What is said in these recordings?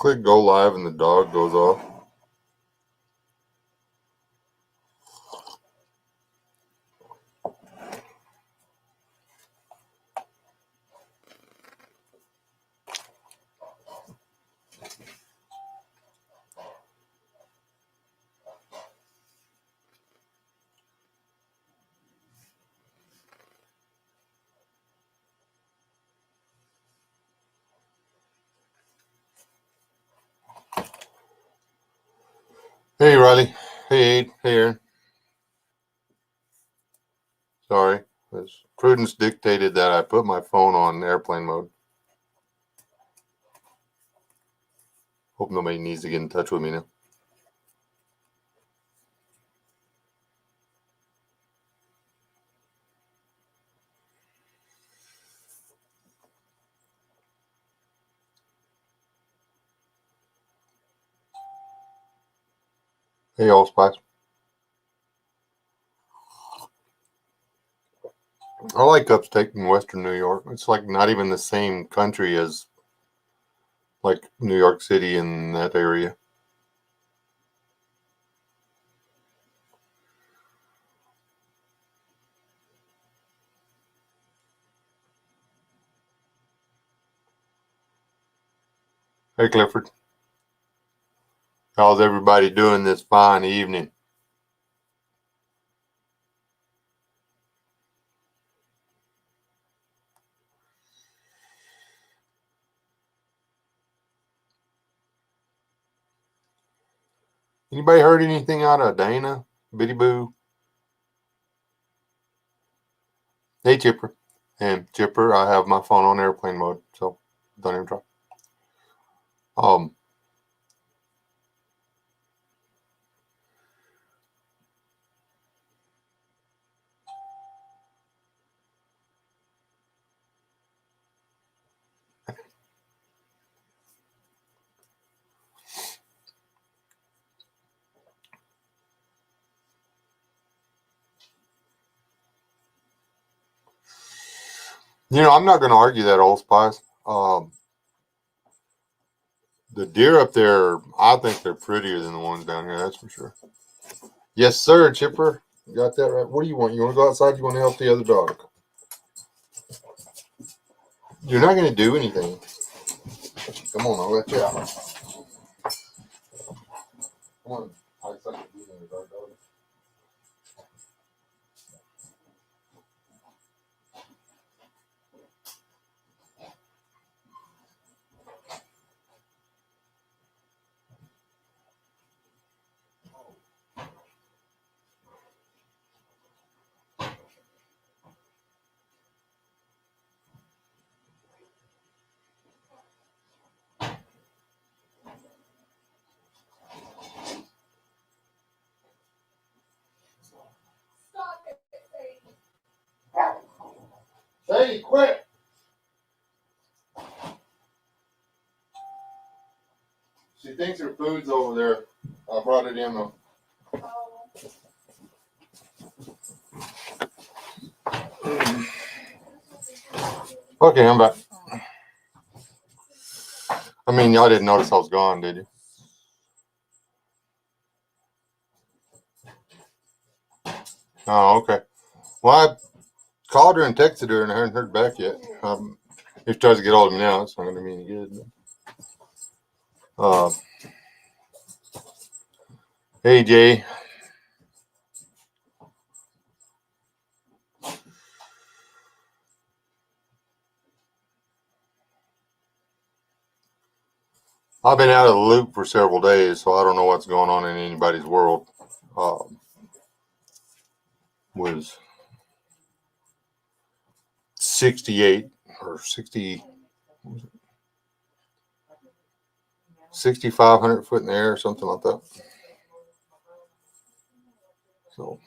click go live and the dog goes off. Hey Riley. Hey Aid. Hey Aaron. Sorry. Prudence dictated that I put my phone on airplane mode. Hope nobody needs to get in touch with me now. Hey Allspice. I like upstate in western New York. It's like not even the same country as like New York City in that area. Hey Clifford. How's everybody doing this fine evening? Anybody heard anything out of Dana? Bitty Boo? Hey Chipper. And Chipper, I have my phone on airplane mode, so don't even try. I'm not going to argue that, Allspice. The deer up there, I think they're prettier than the ones down here, that's for sure. Yes, sir, Chipper. You got that right. What do you want? You want to go outside? You want to help the other dog? You're not going to do anything. Come on, I'll let you out. Come on. Hey, quit! She thinks her food's over there. I brought it in though. Okay, I'm back. I mean, y'all didn't notice I was gone, did you? Oh, okay. Well, I called her and texted her, and I haven't heard back yet. If she tries to get hold of me now, it's not going to be any good. Hey, Jay. I've been out of the loop for several days, so I don't know what's going on in anybody's world. Was 68 or 60, 6,500 foot in the air, something like that. So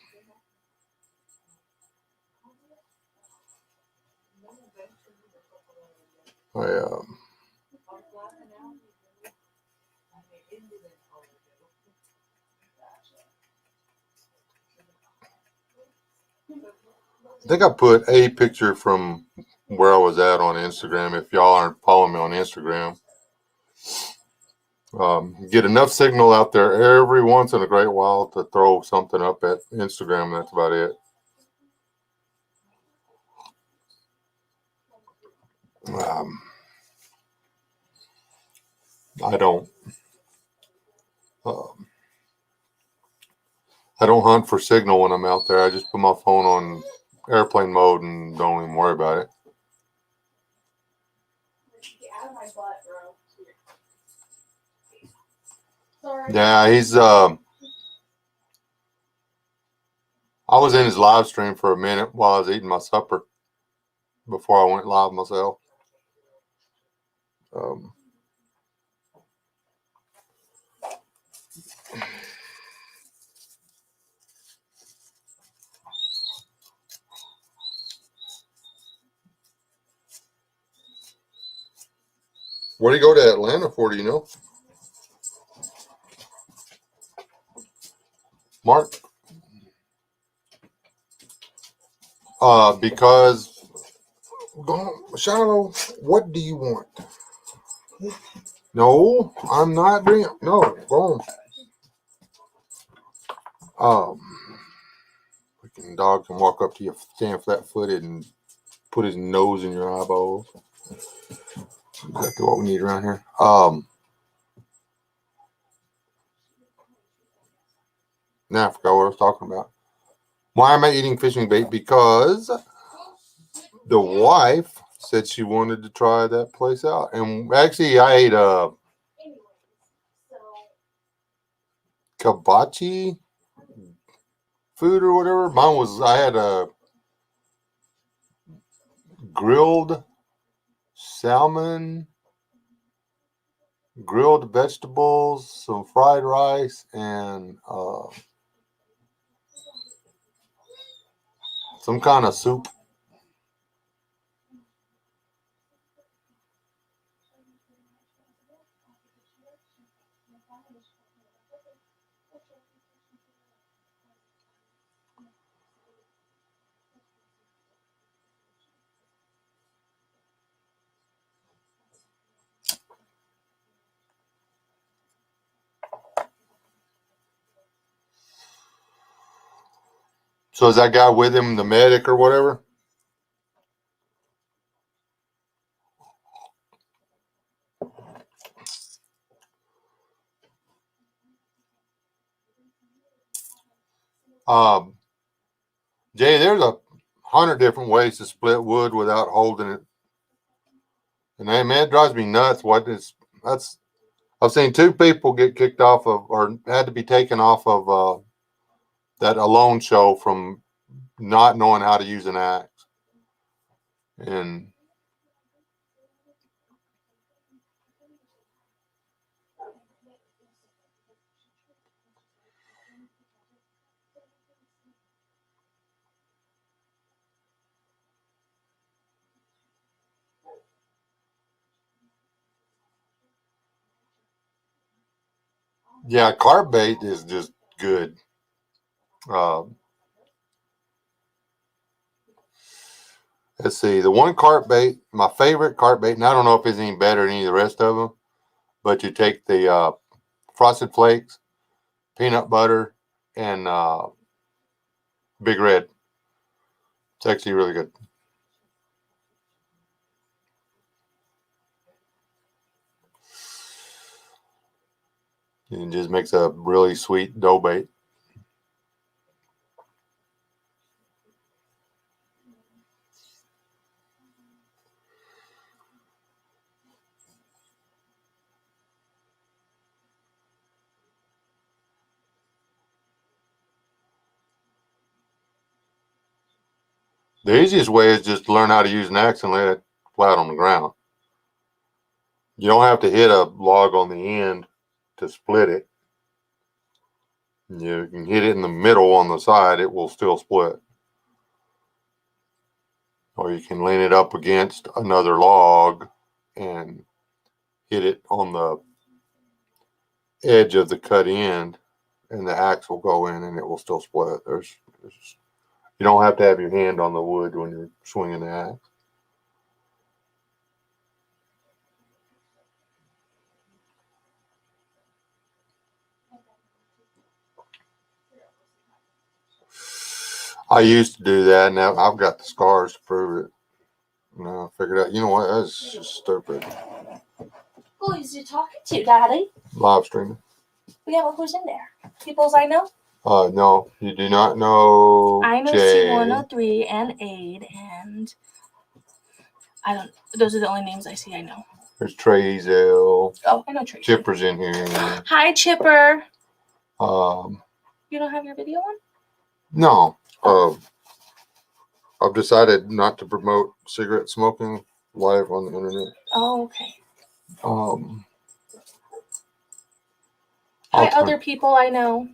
I think I put a picture from where I was at on Instagram. If y'all aren't following me on Instagram, Get enough signal out there every once in a great while to throw something up at Instagram. That's about it. I don't. Um, I don't hunt for signal when I'm out there. I just put my phone on airplane mode and don't even worry about it. Yeah, he's. I was in his live stream for a minute while I was eating my supper before I went live myself. Where do you go to Atlanta for? Do you know, Mark? Because Shiloh, what do you want? No, I'm not bringing. No, go on. Freaking dog can walk up to you, stand flat-footed, and put his nose in your eyeballs. Exactly what we need around here. Now I forgot what I was talking about. Why am I eating fishing bait? Because the wife said she wanted to try that place out, and actually, I ate hibachi food or whatever. Mine was. I had a grilled salmon, grilled vegetables, some fried rice, and some kind of soup. So is that guy with him, the medic or whatever? Um, Jay, there's 100 different ways to split wood without holding it, and man, it drives me nuts. That's I've seen 2 people get kicked off of or had to be taken off of that alone show from not knowing how to use an axe, and yeah, carp bait is just good. Uh, let's see, the one carp bait, my favorite carp bait, and I don't know if it's any better than any of the rest of them, but you take the frosted flakes, peanut butter, and Big Red. It's actually really good. It just makes a really sweet dough bait. The easiest way is just to learn how to use an axe and lay it flat on the ground. You don't have to hit a log on the end to split it. You can hit it in the middle on the side, it will still split. Or you can lean it up against another log and hit it on the edge of the cut end, and the axe will go in and it will still split. You don't have to have your hand on the wood when you're swinging the axe. I used to do that, and now I've got the scars to prove it. No, I figured out. You know what? That's just stupid. Who is you talking to, Daddy? Live streaming. Yeah, well, who's in there? Peoples I know? No, you do not know. I know Jay. C103 and Aid, and I don't. Those are the only names I see. I know. There's Trazel. Oh, I know Tracy. Chipper's in here. Hi, Chipper. Um, You don't have your video on? no. I've decided not to promote cigarette smoking live on the internet. Oh, okay. Hi, other people I know.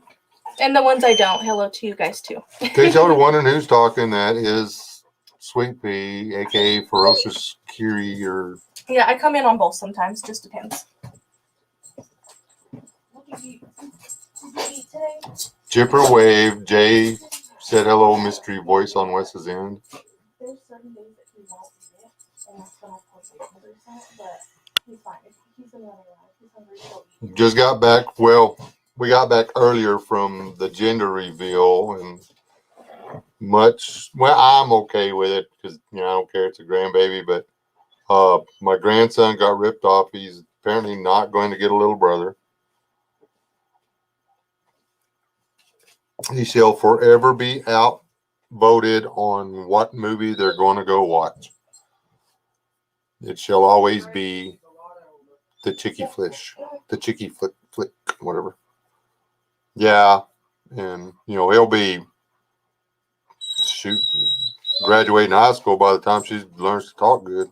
And the ones I don't. Hello to you guys, too. In case y'all are wondering who's talking, that is Sweet Pea, a.k.a. Ferocious Curie, or... Yeah, I come in on both sometimes. Just depends. What did you eat today? Chipper waved. Jay said hello, mystery voice on Wes's end. There's certain days that he won't eat it, and that's when I post it 100%, but he's fine. He's been running around. He's hungry, he'll eat. Just got back. Well, we got back earlier from the gender reveal, and I'm okay with it because I don't care. It's a grandbaby, but my grandson got ripped off. He's apparently not going to get a little brother. He shall forever be outvoted on what movie they're going to go watch. It shall always be the Chicky Flick, whatever. Yeah, and he'll be graduating high school by the time she learns to talk good.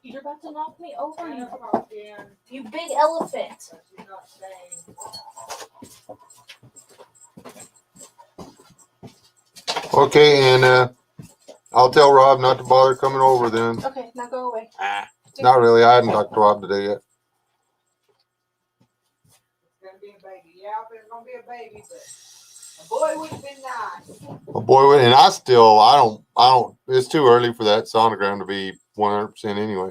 You're about to knock me over, you big elephant. Okay, and I'll tell Rob not to bother coming over then. Okay, now go away. Not really. I hadn't talked to Rob today yet. It's gonna be a baby. Yeah, it's gonna be a baby, but a boy would have been nice. A boy would, and I don't. It's too early for that sonogram to be 100% anyway.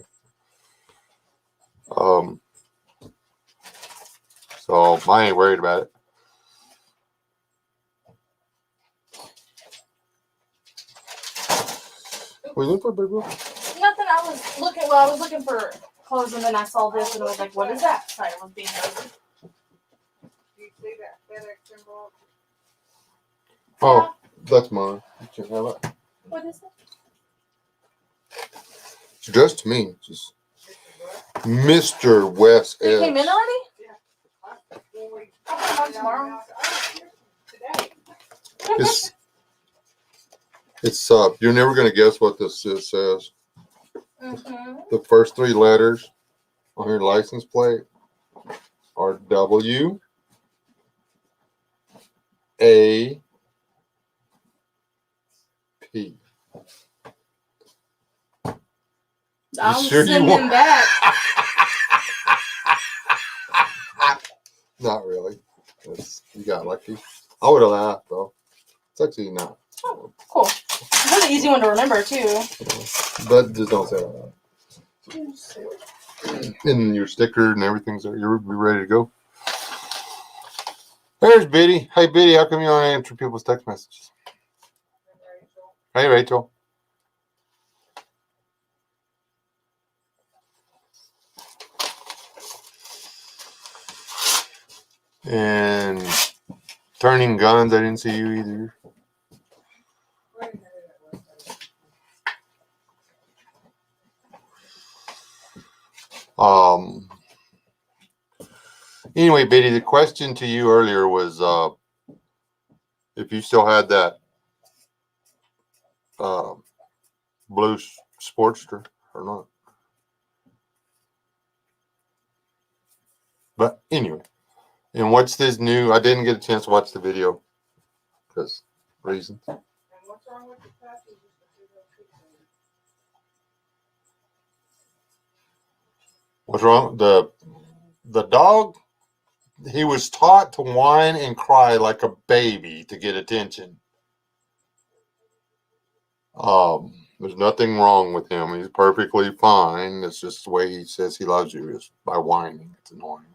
So I ain't worried about it. What are you looking for, big girl? Nothing. I was looking for clothes, and then I saw this, and I was like, "What is that?" Sorry, I was being nosy. Do you see that FedEx symbol? Oh, that's mine. You can have it. What is it? It's addressed to me. Just Mr. Wes S. It came in already? Yeah. I'll put it on tomorrow. Today. It's you're never gonna guess what this says. Mm-hmm. The first three letters on your license plate are W A P. I'll sure send you them back. Not really. You got lucky. I would have laughed though. It's actually not. Oh, cool. It's an easy one to remember too. But just don't say that. And your sticker and everything's there. You're ready to go. There's Biddy. Hey Biddy, how come you don't answer people's text messages? Hey Rachel. And turning guns, I didn't see you either. Anyway, Biddy, the question to you earlier was if you still had that blue Sportster or not. But anyway, and what's this new? I didn't get a chance to watch the video because reasons. And what's wrong with the puppy? What's wrong? The dog, he was taught to whine and cry like a baby to get attention. There's nothing wrong with him. He's perfectly fine. It's just the way he says he loves you is by whining. It's annoying.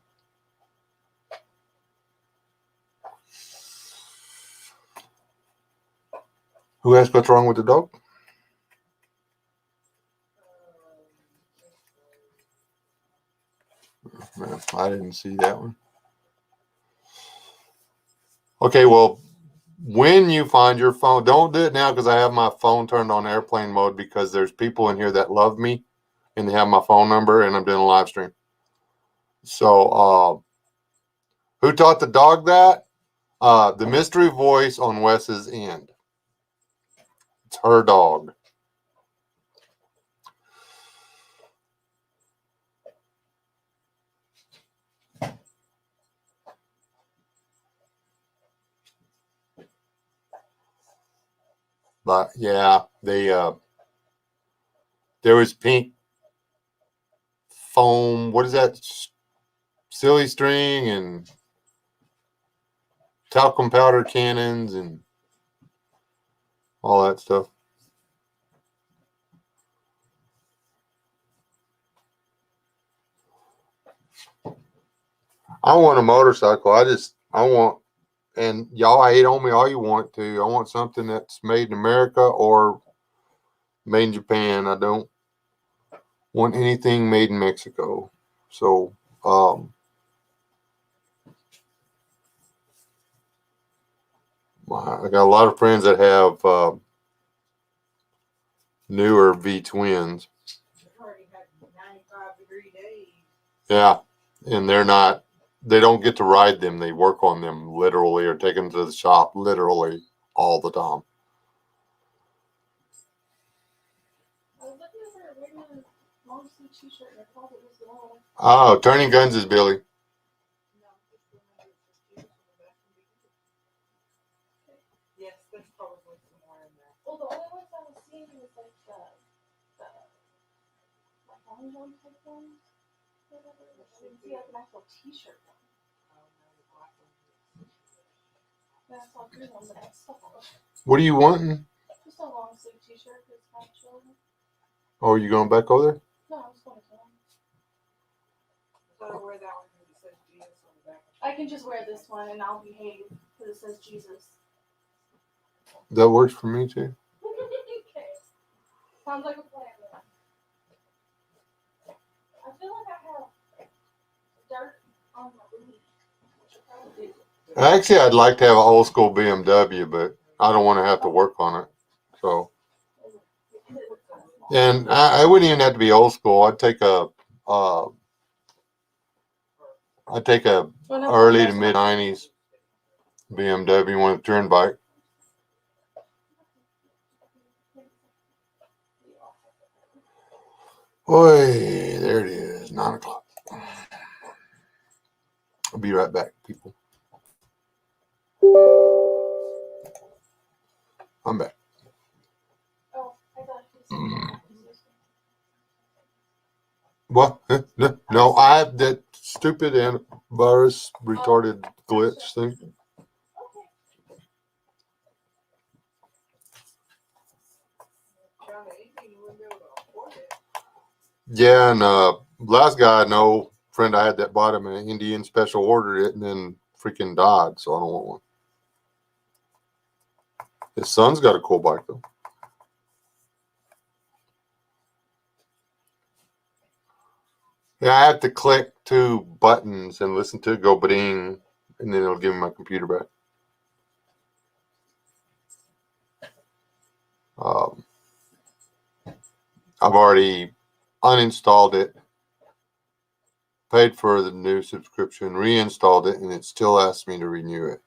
Who asked what's wrong with the dog? No, I didn't see that one. Okay, well, when you find your phone, don't do it now because I have my phone turned on airplane mode because there's people in here that love me and they have my phone number and I'm doing a live stream. So, who taught the dog that? The mystery voice on Wes's end. It's her dog. But yeah, there was pink foam. What is that? Silly string and talcum powder cannons and all that stuff. I want a motorcycle. I want, and y'all hate on me all you want to. I want something that's made in America or made in Japan. I don't want anything made in Mexico. So, I got a lot of friends that have newer V twins. Already had 95-degree days. Yeah, and they don't get to ride them. They work on them literally or take them to the shop literally all the time. I was looking at her wearing a long sleeve t-shirt and her closet was the wall. Oh, Turning Guns is Billy. No, it's the one that says Jesus on the back. Yes, there's probably some more in there. Well, the only ones I was seeing was like the like long john type ones. Whatever. I didn't see like an actual t-shirt one. Oh, no, the black one. Yeah, I saw a green one, but that's stuff on it. What are you wanting? Just a long sleeve t-shirt that's kind of chill. Oh, you going back over there? No, I was going to tell him. So I wear that one that says Jesus on the back. I can just wear this one and I'll behave because it says Jesus. That works for me too. Okay. Sounds like a plan then. I feel like I have dirt on my booty. Which I probably do. Actually, I'd like to have an old school BMW, but I don't want to have to work on it. So, and I wouldn't even have to be old school. I'd take a early to mid '90s BMW, one with turn bike. Boy, there it is, 9:00. I'll be right back, people. I'm back. Oh, I thought you What? No, I have that stupid antivirus retarded glitch thing. Found anything you wouldn't be able to afford it. Yeah, and last guy I know, friend I had that bought him an Indian special, ordered it and then freaking died. So I don't want one. His son's got a cool bike though. Yeah, I have to click 2 buttons and listen to it go bing, and then it'll give me my computer back. I've already uninstalled it, paid for the new subscription, reinstalled it, and it still asks me to renew it.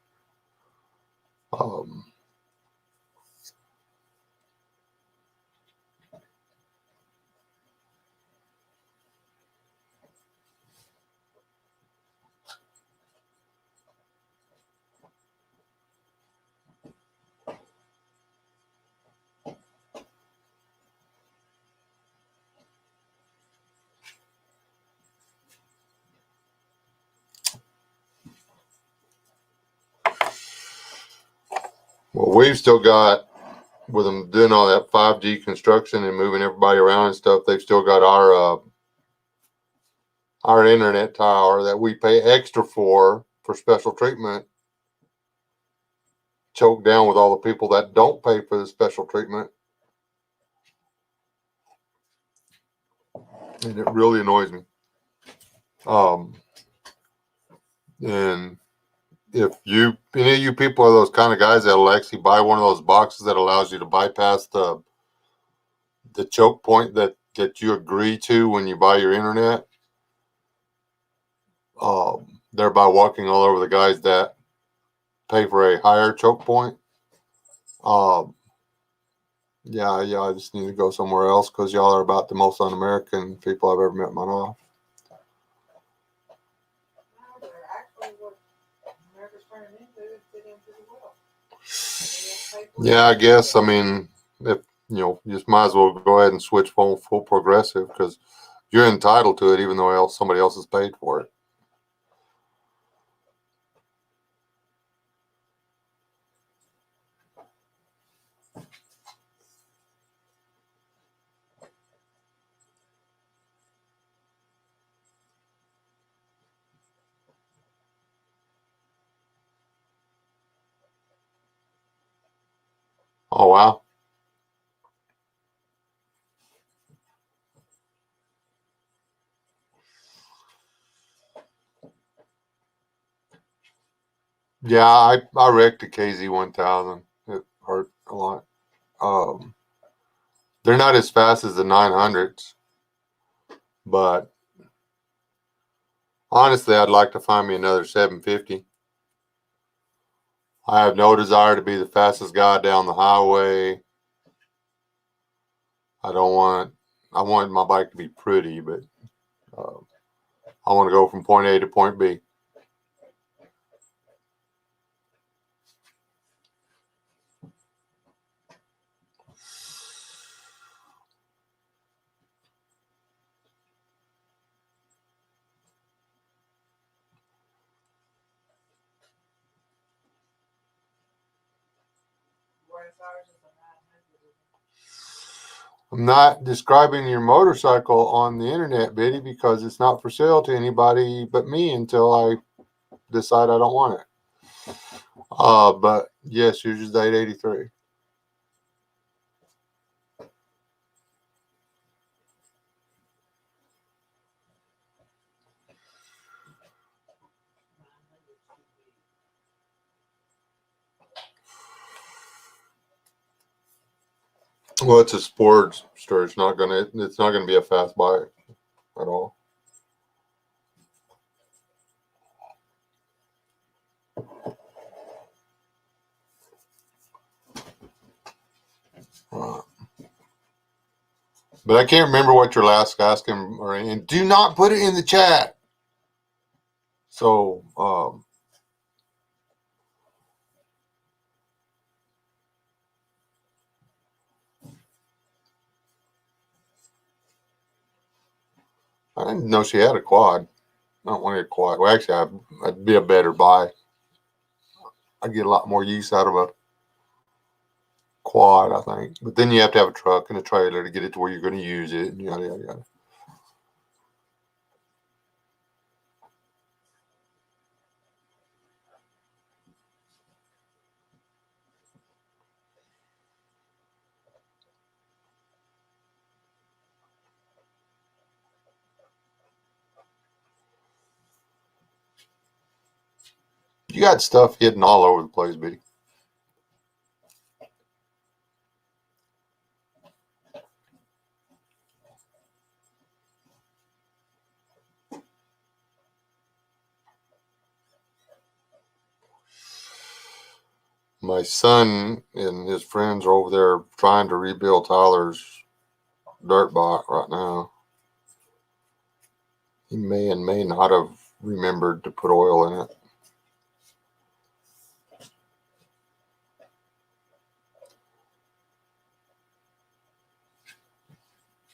Well, we've still got with them doing all that 5G construction and moving everybody around and stuff, they've still got our internet tower that we pay extra for special treatment choked down with all the people that don't pay for the special treatment. And it really annoys me. And if any of you people are those kind of guys that'll actually buy one of those boxes that allows you to bypass the choke point that you agree to when you buy your internet, thereby walking all over the guys that pay for a higher choke point. Yeah, I just need to go somewhere else because y'all are about the most un-American people I've ever met in my life. No, they're actually what America's turning into and fit in pretty well. Yeah, I guess. I mean, if you just might as well go ahead and switch full progressive because you're entitled to it, even though somebody else has paid for it. Oh wow. Yeah, I wrecked a KZ1000. It hurt a lot. They're not as fast as the 900s, but honestly, I'd like to find me another 750. I have no desire to be the fastest guy down the highway. I want my bike to be pretty, but uh, I want to go from point A to point B. I'm not describing your motorcycle on the internet, Biddy, because it's not for sale to anybody but me until I decide I don't want it. But yes, yours is the 883. Well, it's a Sportster. It's not gonna be a fast bike at all. But I can't remember what your last asking, and do not put it in the chat. So, I didn't know she had a quad. I don't want a quad. Well, actually, I'd be a better buy. I get a lot more use out of a quad, I think. But then you have to have a truck and a trailer to get it to where you're going to use it, and yada yada yada. You got stuff hidden all over the place, Biddy. My son and his friends are over there trying to rebuild Tyler's dirt bike right now. He may and may not have remembered to put oil in it.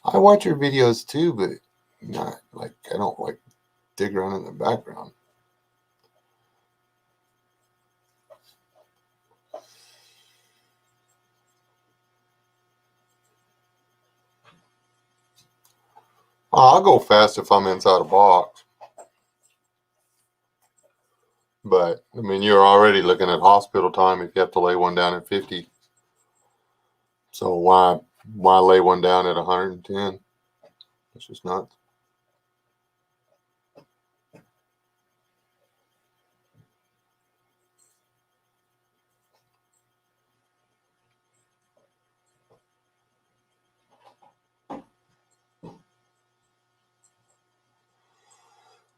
I watch your videos too, but not like I don't like dig around in the background. I'll go fast if I'm inside a box. But, I mean, you're already looking at hospital time if you have to lay one down at 50. So why lay one down at 110? It's just nuts.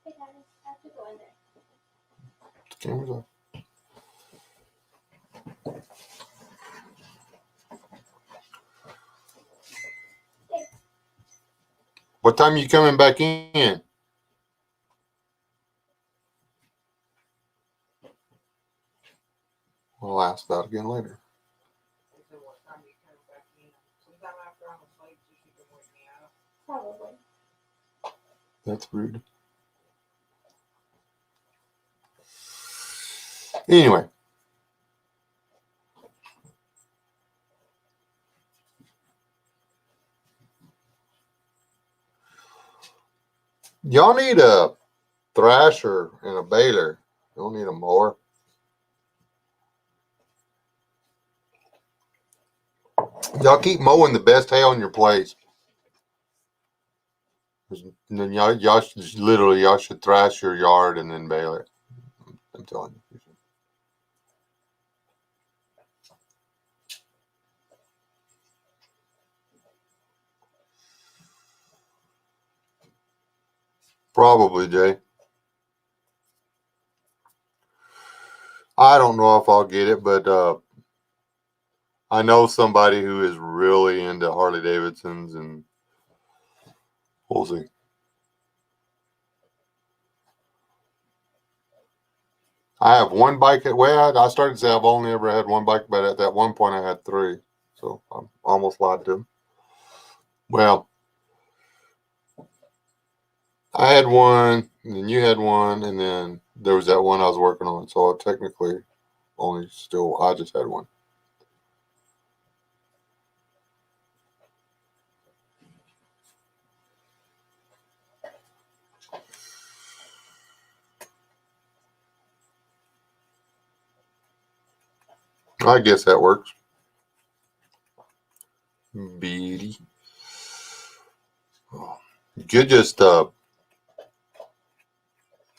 Hey guys, I have to go in there. The camera's off. What time are you coming back in? I'll ask that again later. They said, what time you come back in? Sometime after I'm asleep, so she can wake me up. Probably. That's rude. Anyway. Y'all need a thrasher and a baler. You don't need a mower. Y'all keep mowing the best hay on your place. And then y'all should literally y'all should thrash your yard and then bale it. I'm telling you. Probably, Jay. I don't know if I'll get it, but I know somebody who is really into Harley Davidsons, and we'll see. I have one bike at I started to say I've only ever had one bike, but at that one point I had three. So I'm almost lied to him. Well, I had one, and then you had one, and then there was that one I was working on. So technically I just had one. I guess that works. Beady. You could just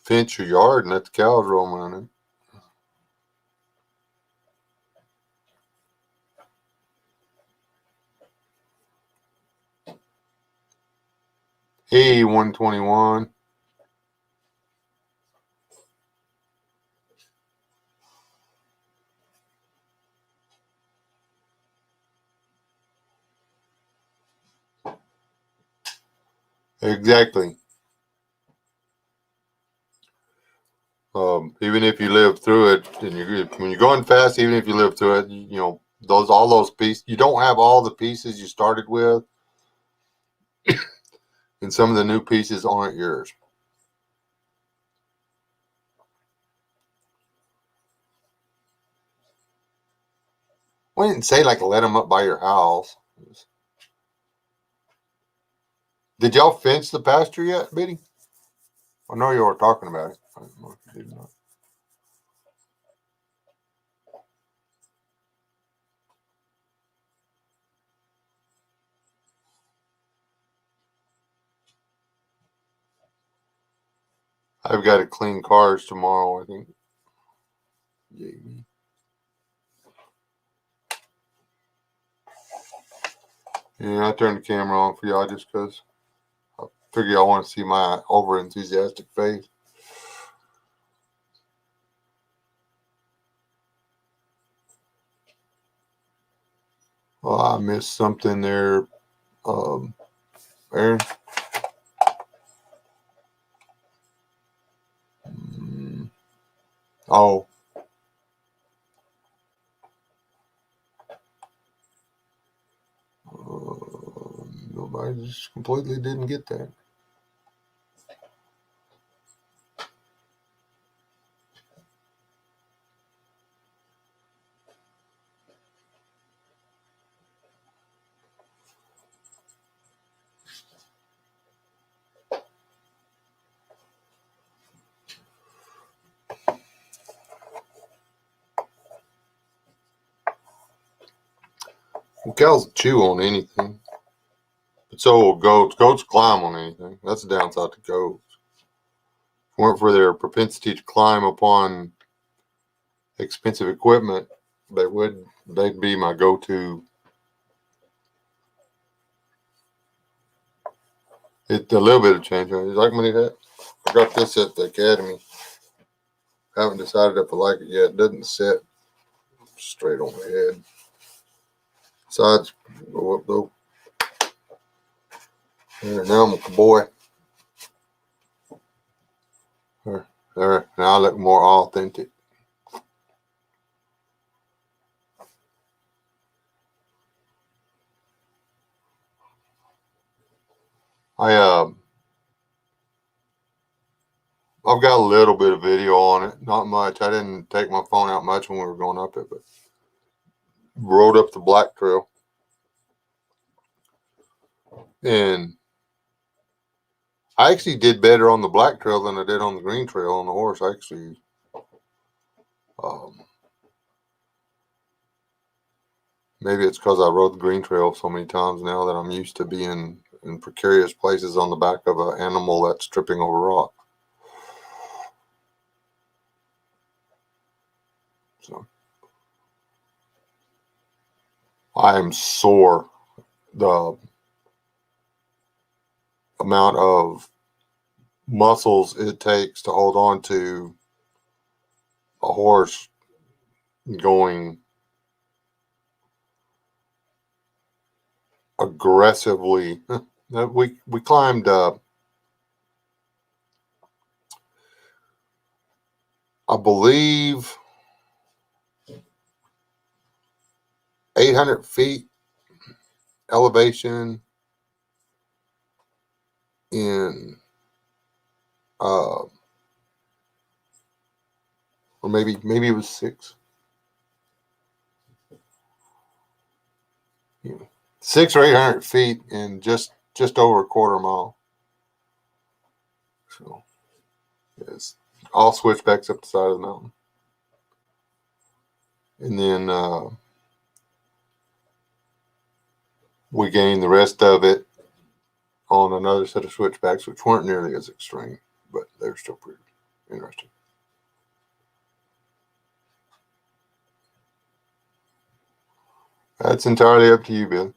fence your yard and let the cows roam around it. Hey, 121. Exactly. Even if you live through it, and when you're going fast, even if you live through it, you know all those pieces. You don't have all the pieces you started with, and some of the new pieces aren't yours. We didn't say like let them up by your house. Did y'all fence the pasture yet, Biddy? I know you were talking about it. I don't know if you did not. I've got to clean cars tomorrow, I think. Jamie. Yeah, I turned the camera on for y'all just because I figure y'all want to see my over enthusiastic face. Oh, I missed something there, Aaron. Oh. Nobody just completely didn't get that. Well, cows chew on anything. But so will goats. Goats climb on anything. That's the downside to goats. If it weren't for their propensity to climb upon expensive equipment, they'd be my go-to. It's a little bit of change. You like money that? I got this at the academy. Haven't decided if I like it yet. It doesn't sit straight on my head. Sides go up though. There, now I'm a boy. There. Now I look more authentic. I've got a little bit of video on it, not much. I didn't take my phone out much when we were going up it, but rode up the black trail, and I actually did better on the black trail than I did on the green trail on the horse. Um, maybe it's because I rode the green trail so many times now that I'm used to being in precarious places on the back of an animal that's tripping over rock. So I am sore. The amount of muscles it takes to hold on to a horse going aggressively. We climbed I believe 800 feet elevation in or maybe it was 6. 6 or 800 feet in just over a quarter mile. So it's all switchbacks up the side of the mountain. And then we gained the rest of it on another set of switchbacks, which weren't nearly as extreme, but they're still pretty interesting. That's entirely up to you, Bill.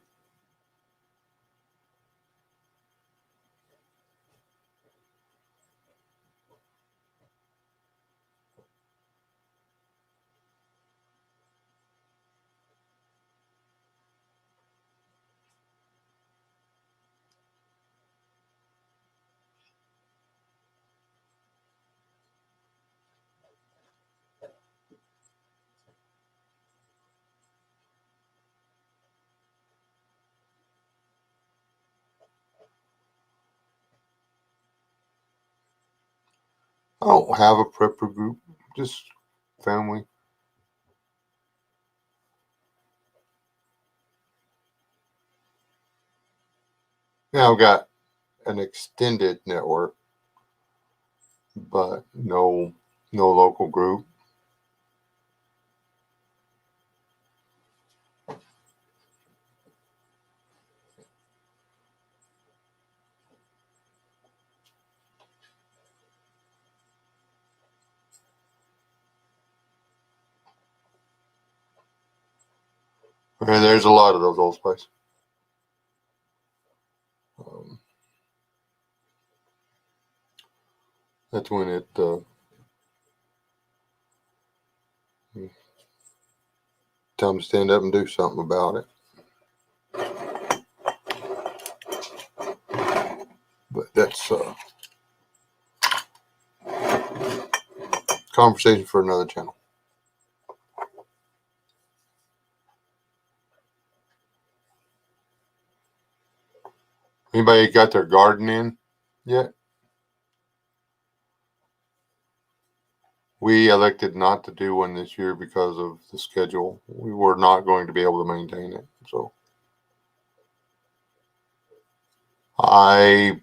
I don't have a prepper group, just family. Yeah, I've got an extended network, but no local group. And there's a lot of those old places. Um, that's when it time to stand up and do something about it. But that's conversation for another channel. Anybody got their garden in yet? We elected not to do one this year because of the schedule. We were not going to be able to maintain it. So I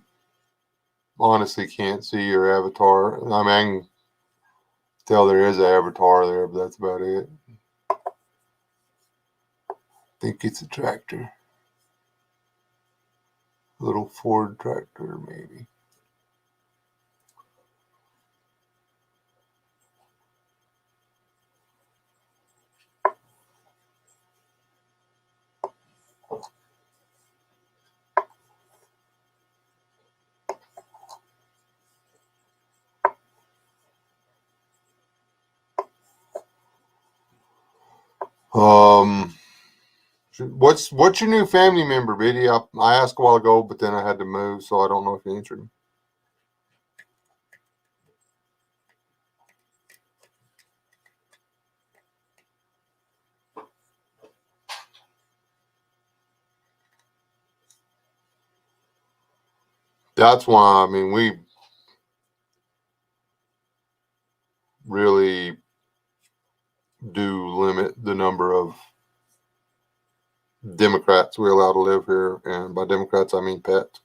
honestly can't see your avatar. I mean, I can tell there is an avatar there, but that's about it. think it's a tractor. Little Ford tractor, maybe. Um, what's your new family member, Biddy? I asked a while ago, but then I had to move, so I don't know if you answered me. That's why, I mean, we really do limit the number of Democrats we allow to live here, and by Democrats I mean pets.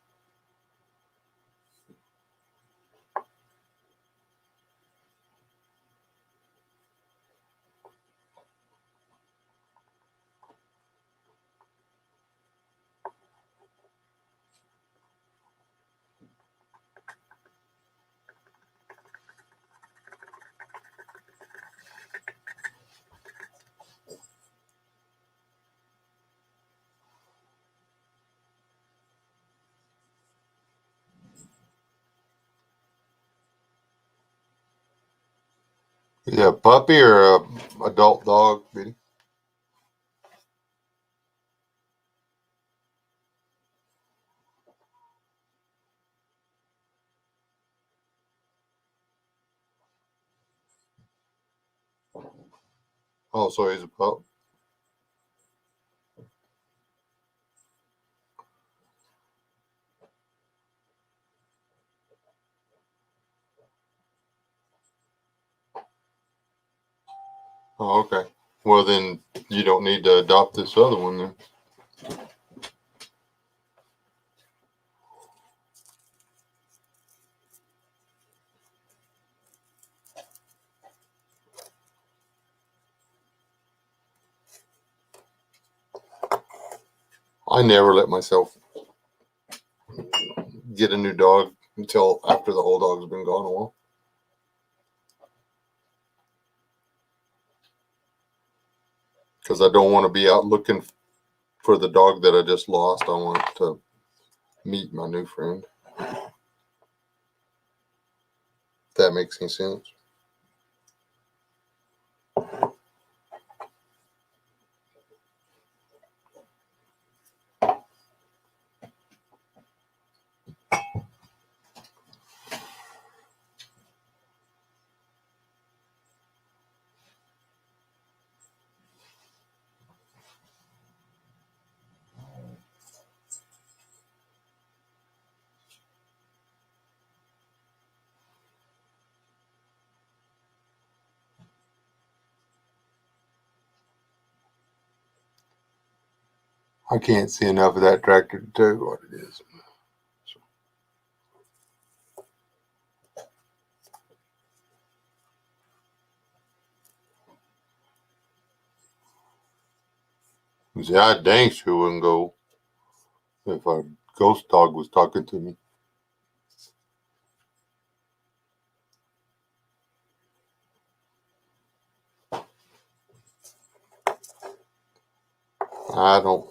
Yeah, puppy or a adult dog, Biddy? Oh, so he's a pup. Oh, okay. Well, then you don't need to adopt this other one then. I never let myself get a new dog until after the old dog's been gone a while. Because I don't want to be out looking for the dog that I just lost. I want to meet my new friend. If that makes any sense. I can't see enough of that tractor to tell you what it is. See, I dang sure wouldn't go if a ghost dog was talking to me. I don't.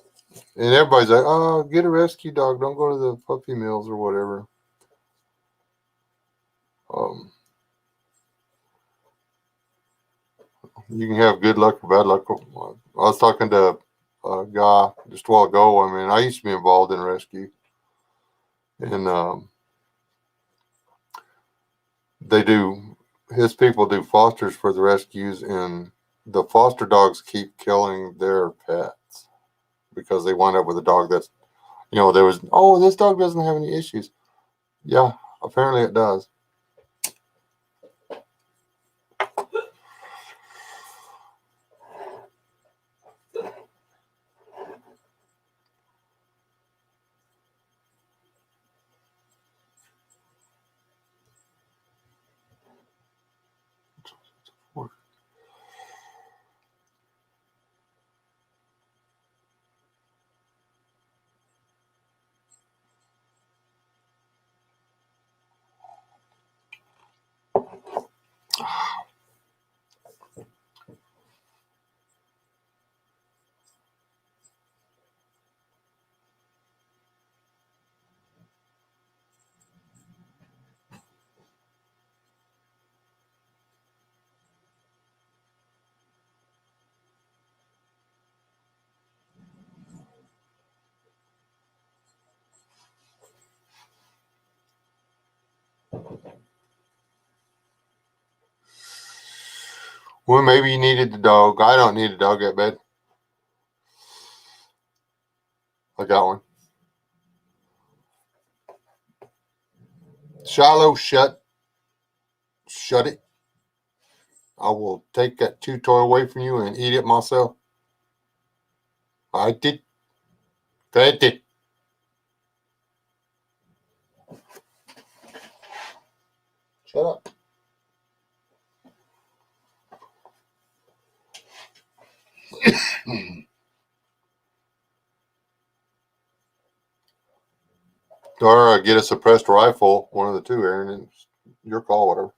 And everybody's like, oh, get a rescue dog. Don't go to the puppy mills or whatever. Um, you can have good luck or bad luck. I was talking to a guy just a while ago. I mean, I used to be involved in rescue. And they do, his people do fosters for the rescues, and the foster dogs keep killing their pets because they wind up with a dog that's, there was, oh, this dog doesn't have any issues. Yeah, apparently it does. Well, maybe you needed the dog. I don't need a dog at bed. I got one. Shiloh, shut it. I will take that chew toy away from you and eat it myself. I did. That it. Shut up. Or get a suppressed rifle, one of the two, Aaron. It's your call, whatever.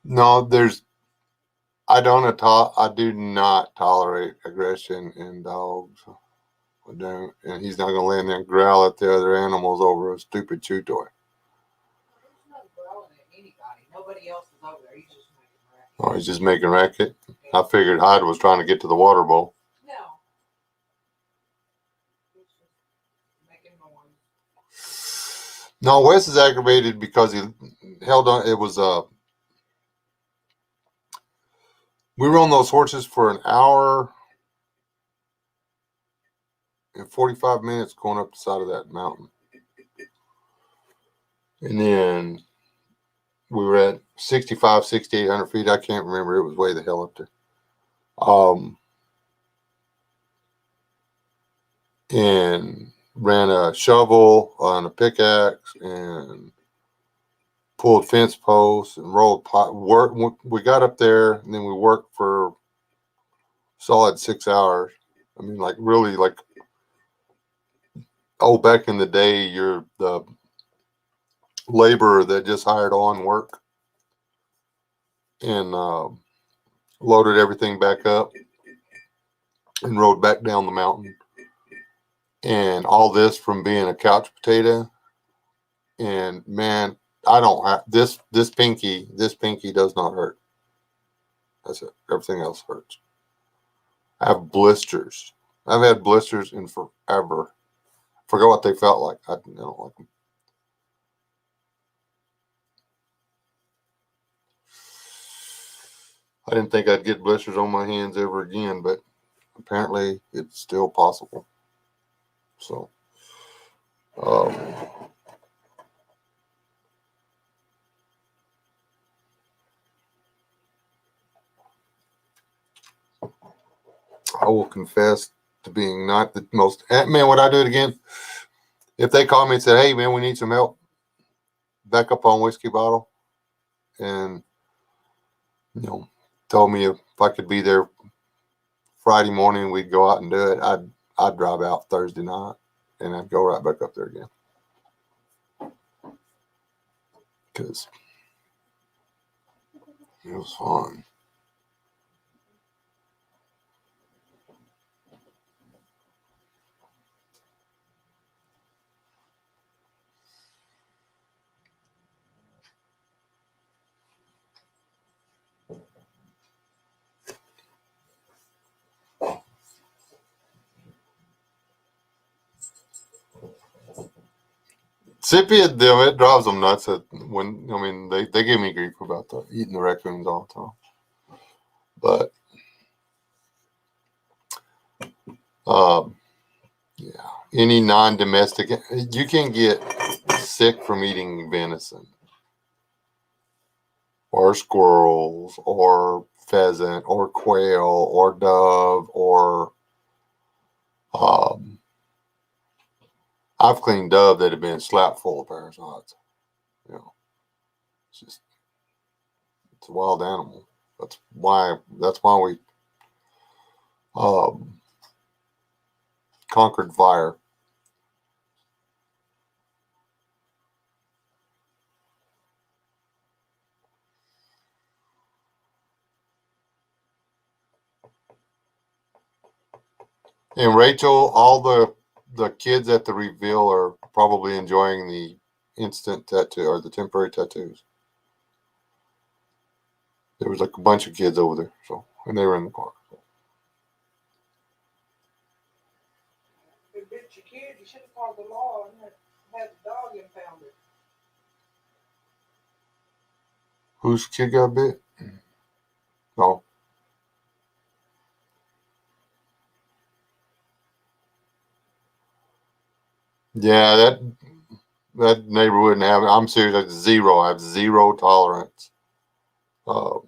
No, I do not tolerate aggression in dogs. I don't, and he's not going to lay in there and growl at the other animals over a stupid chew toy. He's not growling at anybody. Nobody else is over there. He's just making racket. Oh, he's just making racket. I figured Hyde was trying to get to the water bowl. No. He's just making noise. No, Wes is aggravated because he held on. It was we were on those horses for an hour and 45 minutes going up the side of that mountain. And then we were at 6,800 feet. I can't remember. It was way the hell up there. And ran a shovel on a pickaxe and pulled fence posts and rolled work. We got up there and then we worked for solid 6 hours. I mean, like really, like back in the day, you're the laborer that just hired on work and loaded everything back up and rode back down the mountain. And all this from being a couch potato. And man, I don't have this pinky does not hurt. That's it. Everything else hurts. I have blisters. I've had blisters in forever. Forgot what they felt like. I don't like them. I didn't think I'd get blisters on my hands ever again, but apparently it's still possible. So, I will confess to being not the most, man, would I do it again? If they called me and said, hey man, we need some help, back up on whiskey bottle, and, told me if I could be there Friday morning, we'd go out and do it. I'd drive out Thursday night and I'd go right back up there again. Because it was fun. Scipio, it drives them nuts they give me grief about eating the raccoons all the time. But yeah, any non-domestic, you can get sick from eating venison or squirrels or pheasant or quail or dove or I've cleaned dove that have been slapped full of parasites. It's just It's a wild animal. That's why we conquered fire. And Rachel, all the kids at the reveal are probably enjoying the instant tattoo or the temporary tattoos. There was like a bunch of kids over there, so and they were in the car. If you bit your kid, you should have called the law and had the dog impounded. Whose kid got bit? Oh. Yeah, that neighbor wouldn't have it. I'm serious. That's zero. I have zero tolerance. Uh,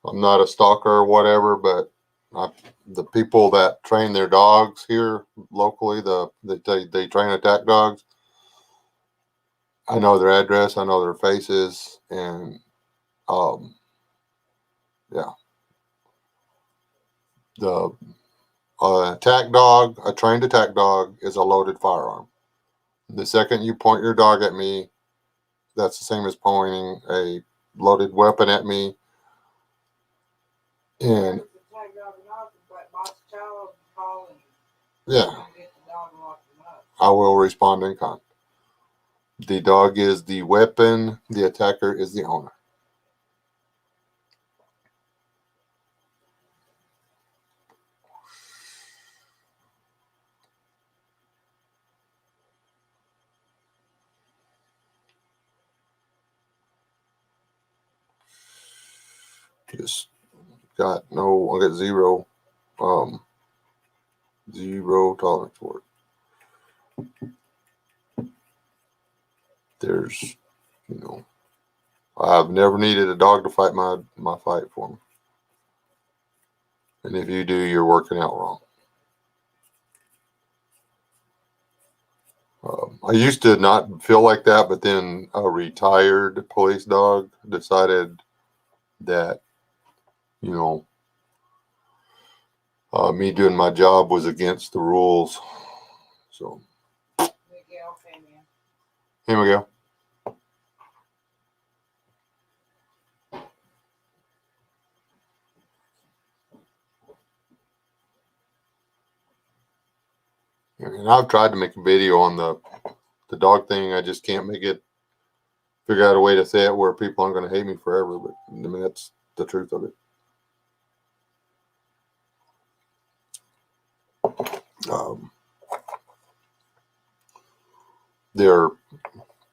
I'm not a stalker or whatever, but the people that train their dogs here locally, they train attack dogs. I know their address. I know their faces, and yeah, the a trained attack dog, is a loaded firearm. The second you point your dog at me, that's the same as pointing a loaded weapon at me. And yeah, I will respond in kind. The dog is the weapon. The attacker is the owner. Just I got zero tolerance for it. There's, I've never needed a dog to fight my fight for me. And if you do, you're working out wrong. I used to not feel like that, but then a retired police dog decided that, me doing my job was against the rules. So, here we go. And I've tried to make a video on the dog thing. I just can't figure out a way to say it where people aren't going to hate me forever. But I mean, that's the truth of it. There are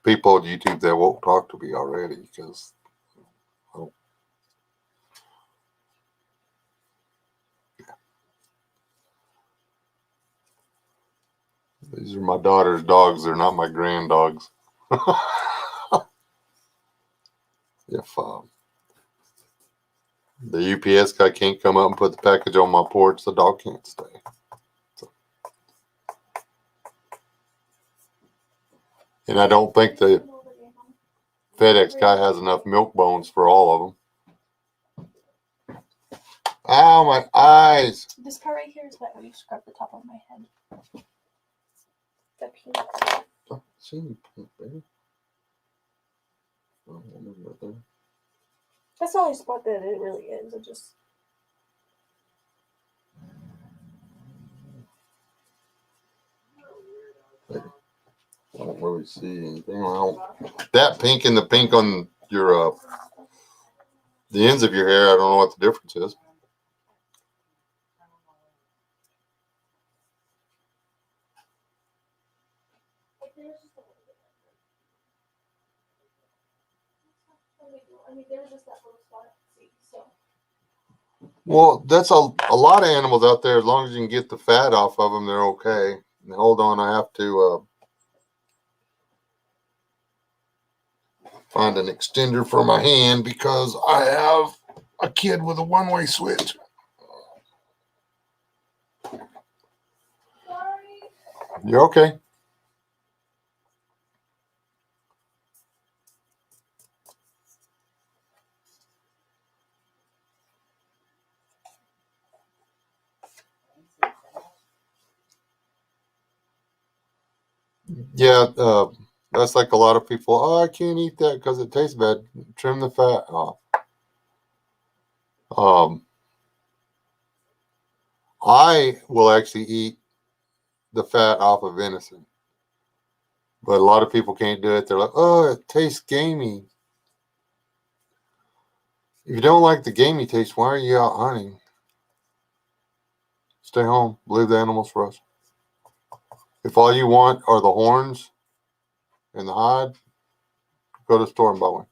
people on YouTube that won't talk to me already because these are my daughter's dogs. They're not my grand dogs. If the UPS guy can't come up and put the package on my porch, the dog can't stay. So. And I don't think the FedEx guy has enough milk bones for all of them. Ow, my eyes. This part right here is wet when you scrub the top of my head. The pink. Oh, see you, pink baby. Oh, right there. That's the only spot that it really is. It just. I don't really see anything. Well, that pink and the pink on your the ends of your hair, I don't know what the difference is. I mean, there was just that little spot. See, so. Well, that's a lot of animals out there. As long as you can get the fat off of them, they're okay. And hold on, I have to find an extender for my hand because I have a kid with a one-way switch. Sorry. You're okay. Yeah, that's like a lot of people. Oh, I can't eat that because it tastes bad. Trim the fat off. Um, I will actually eat the fat off of venison, but a lot of people can't do it. They're like, oh, it tastes gamey. If you don't like the gamey taste, why are you out hunting? Stay home. Leave the animals for us. If all you want are the horns and the hide, go to the store and buy one.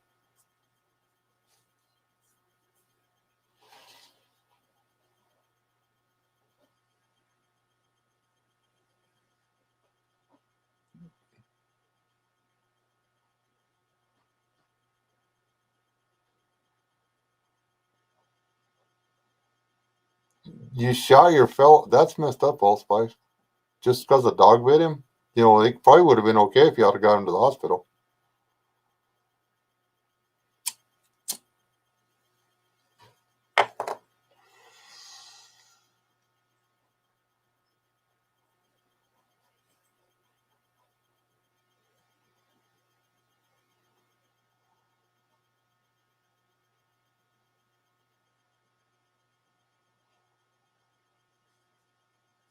You shot your fellow. That's messed up, Allspice. Just because a dog bit him? You know, it probably would have been okay if you had got him to the hospital.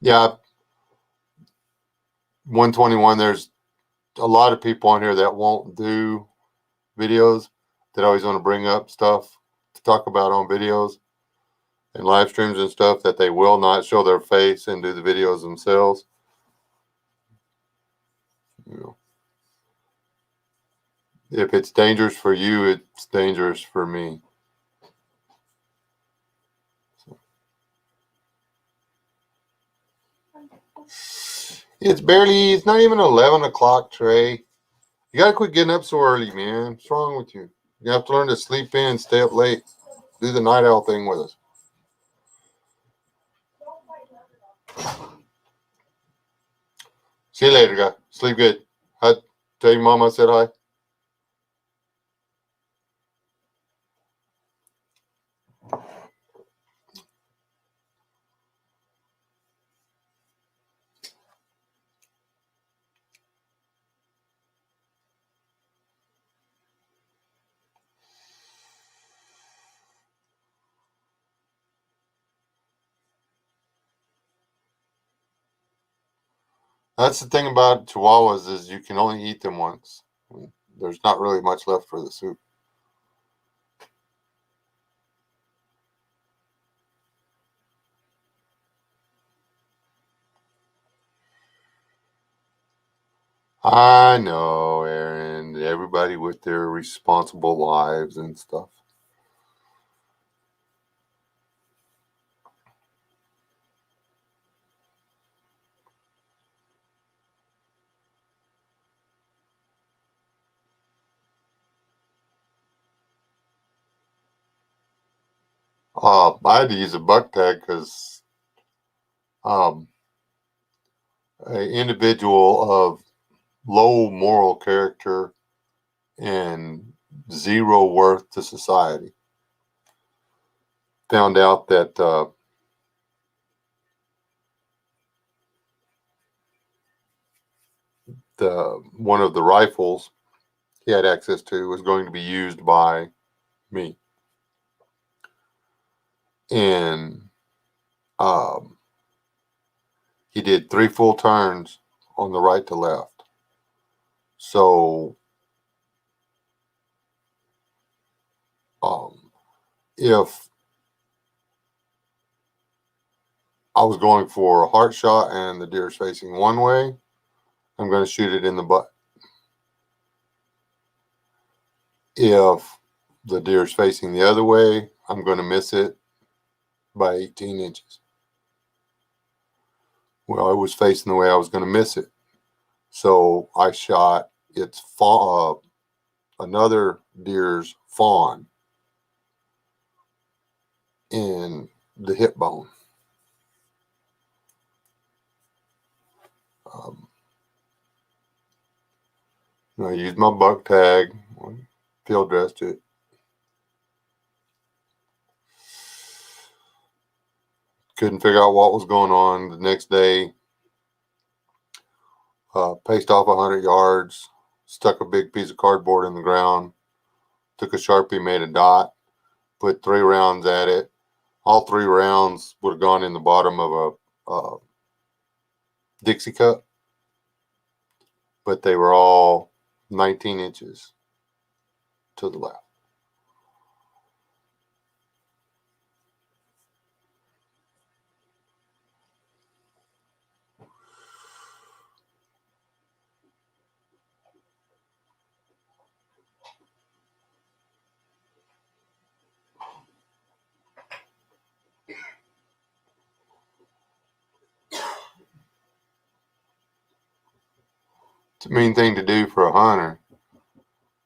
Yeah, 121. There's a lot of people on here that won't do videos, that always want to bring up stuff to talk about on videos and live streams and stuff, that they will not show their face and do the videos themselves. You know, if it's dangerous for you, it's dangerous for me. It's not even 11 o'clock, Trey. You gotta quit getting up so early, man. What's wrong with you? You have to learn to sleep in, stay up late, do the night owl thing with us. See you later, guy. Sleep good. I tell your mom I said hi. That's the thing about Chihuahuas is you can only eat them once. There's not really much left for the soup. I know, Aaron. Everybody with their responsible lives and stuff. I had to use a buck tag because um, an individual of low moral character and zero worth to society found out that the one of the rifles he had access to was going to be used by me, and um, he did 3 full turns on the right to left. So if I was going for a heart shot and the deer is facing one way, I'm going to shoot it in the butt. If the deer is facing the other way, I'm going to miss it by 18 inches. Well, it was facing the way I was going to miss it. So I shot its another deer's fawn in the hip bone. Um, I used my buck tag, field dressed it. Couldn't figure out what was going on. The next day, paced off 100 yards, stuck a big piece of cardboard in the ground, took a Sharpie, made a dot, put 3 rounds at it. All 3 rounds would have gone in the bottom of a Dixie cup, but they were all 19 inches to the left. It's a mean thing to do for a hunter,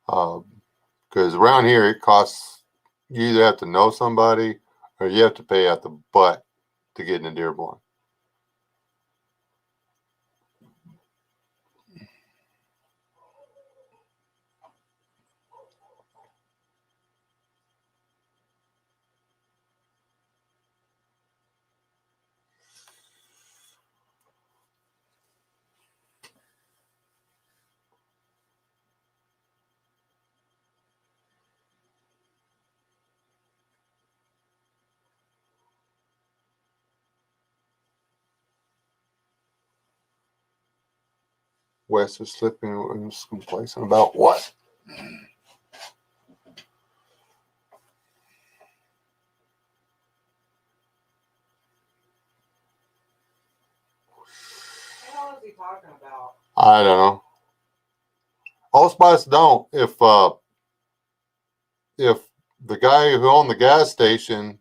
because around here it costs, you either have to know somebody or you have to pay out the butt to get in a deer blind. Wes is slipping and complacent about what? What the hell is he talking about? I don't know. Allspice don't. If the guy who owned the gas station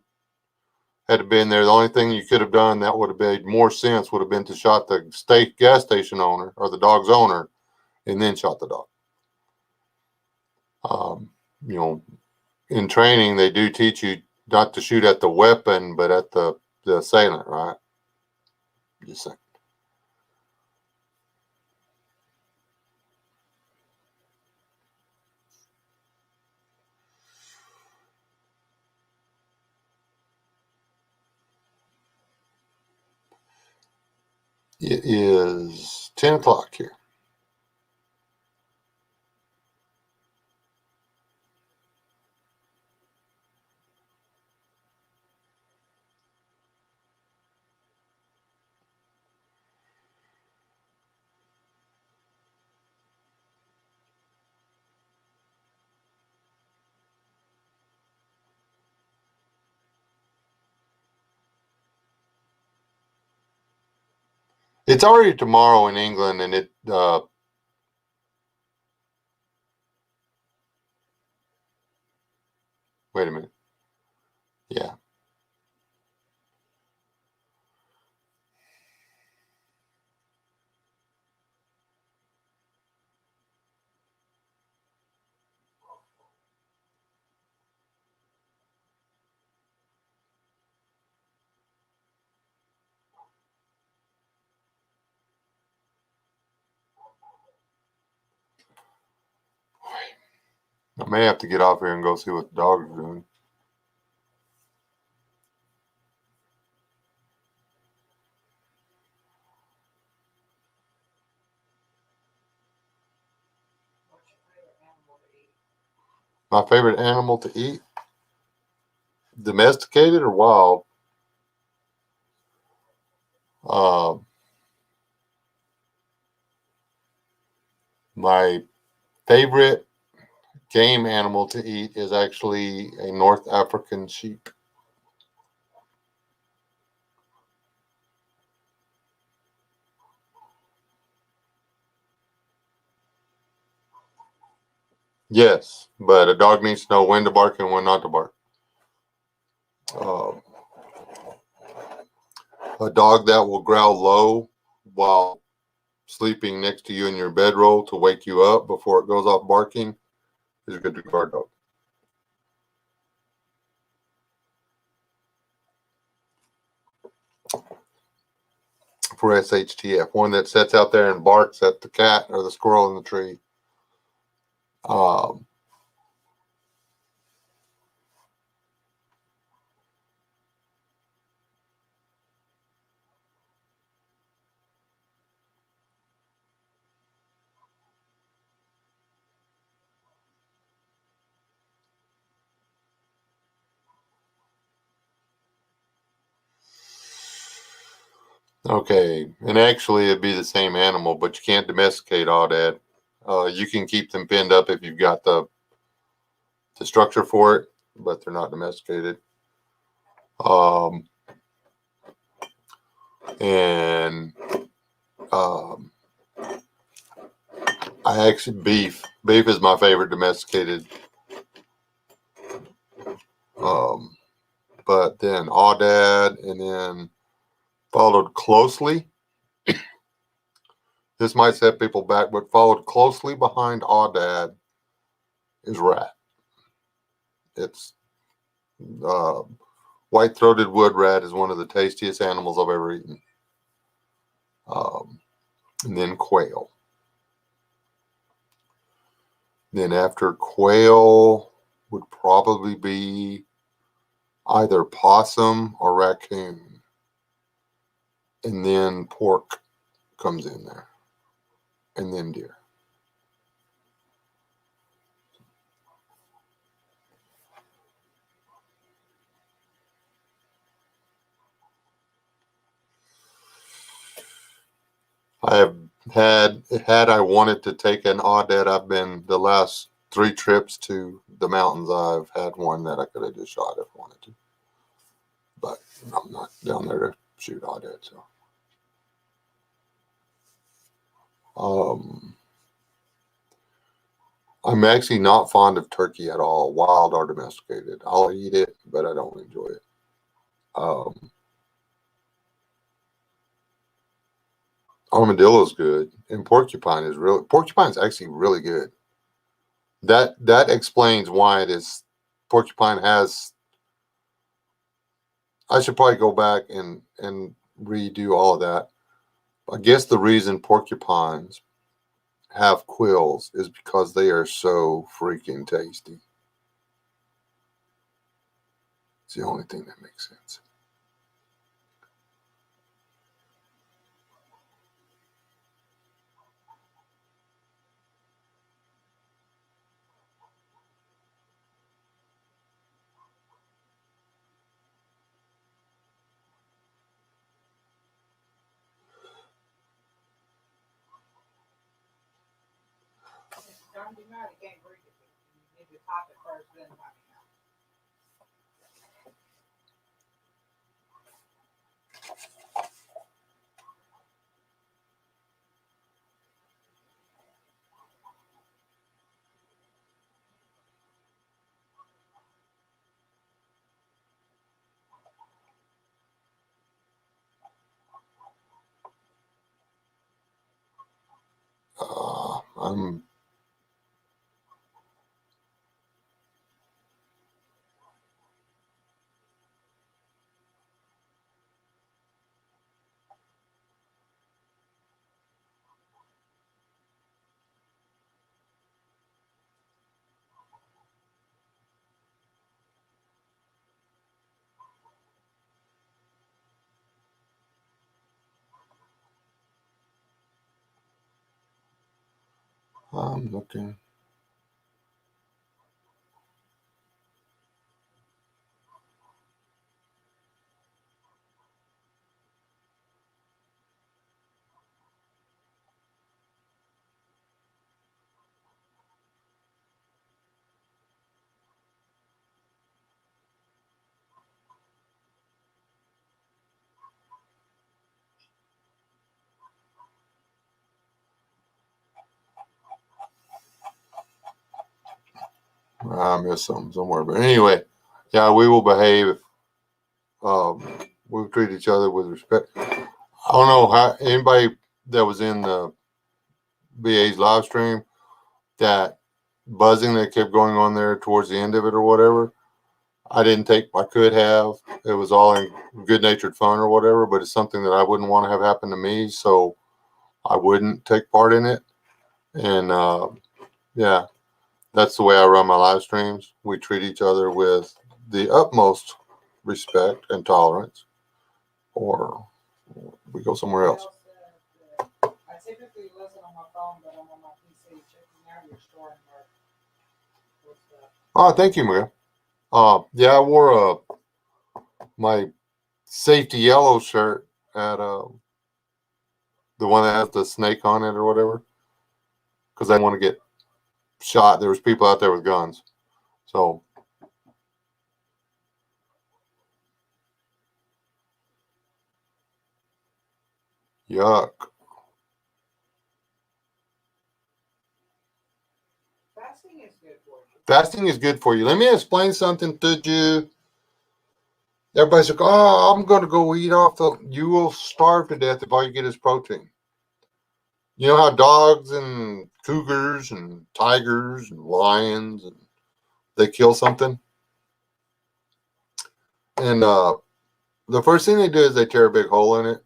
had been there, the only thing you could have done that would have made more sense would have been to shot the gas station owner or the dog's owner, and then shot the dog. You know, in training they do teach you not to shoot at the weapon, but at the assailant, right? Just saying. It is 10 o'clock here. It's already tomorrow in England, and it wait a minute. Yeah. I may have to get off here and go see what the dogs are doing. What's your favorite animal to eat? My favorite animal to eat? Domesticated or wild? My favorite game animal to eat is actually a North African sheep. Yes, but a dog needs to know when to bark and when not to bark. A dog that will growl low while sleeping next to you in your bedroll to wake you up before it goes off barking is a good guard dog. For SHTF, one that sits out there and barks at the cat or the squirrel in the tree. Um, Okay, and actually it'd be the same animal, but you can't domesticate aoudad. You can keep them pinned up if you've got the structure for it, but they're not domesticated. Um, and um, I actually beef. Beef is my favorite domesticated. Um, but then aoudad, and then followed closely. This might set people back, but followed closely behind aoudad is rat. It's uh, white-throated wood rat is one of the tastiest animals I've ever eaten. And then quail. Then after quail would probably be either possum or raccoon. And then pork comes in there. And then deer. I have had I wanted to take an aoudad, I've been the last 3 trips to the mountains. I've had one that I could have just shot if I wanted to. But I'm not down there to shoot aoudad, so. I'm actually not fond of turkey at all, wild or domesticated. I'll eat it, but I don't enjoy it. Armadillo is good, and porcupine is actually really good. That explains why it is. Porcupine has. I should probably go back and redo all of that. I guess the reason porcupines have quills is because they are so freaking tasty. It's the only thing that makes sense. Don't be mad, you can't breathe it. You need to pop it first, then pop it out. I'm I'm looking. I missed something somewhere, but anyway, yeah, we will behave. Um, we'll treat each other with respect. I don't know how anybody that was in the BA's live stream, that buzzing that kept going on there towards the end of it or whatever. I didn't take. I could have. It was all in good natured fun or whatever, but it's something that I wouldn't want to have happen to me, so I wouldn't take part in it. And yeah, that's the way I run my live streams. We treat each other with the utmost respect and tolerance, or we go somewhere else. I typically listen on my phone, but I'm on my PC checking out your store and Oh, thank you, Maria. Yeah, I wore my safety yellow shirt at the one that has the snake on it or whatever, because they want to get shot. There was people out there with guns. So yuck. Fasting is good for you. Fasting is good for you. Let me explain something to you. Everybody's like, oh, I'm going to go eat off the. You will starve to death if all you get is protein. You know how dogs and cougars and tigers and lions and they kill something, and the first thing they do is they tear a big hole in it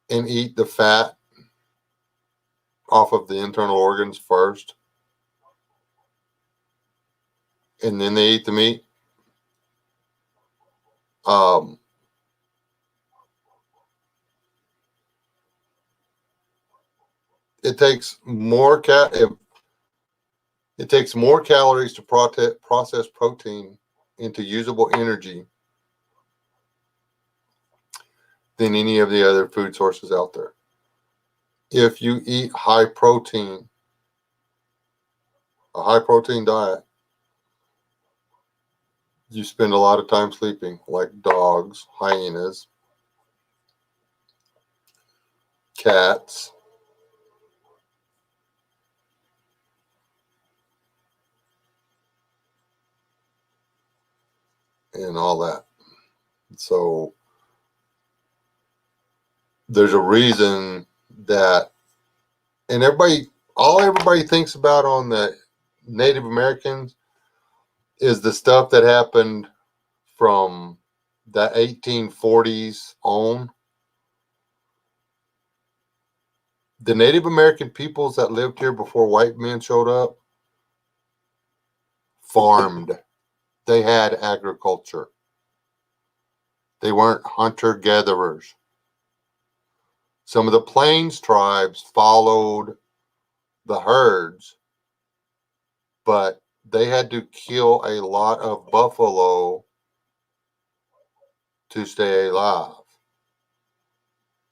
and eat the fat off of the internal organs first, and then they eat the meat. Um, it takes more it takes more calories to process protein into usable energy than any of the other food sources out there. If you eat a high protein diet, you spend a lot of time sleeping, like dogs, hyenas, cats, and all that. So there's a reason that, and everybody thinks about on the Native Americans is the stuff that happened from the 1840s on. The Native American peoples that lived here before white men showed up farmed. They had agriculture. They weren't hunter-gatherers. Some of the Plains tribes followed the herds, but they had to kill a lot of buffalo to stay alive.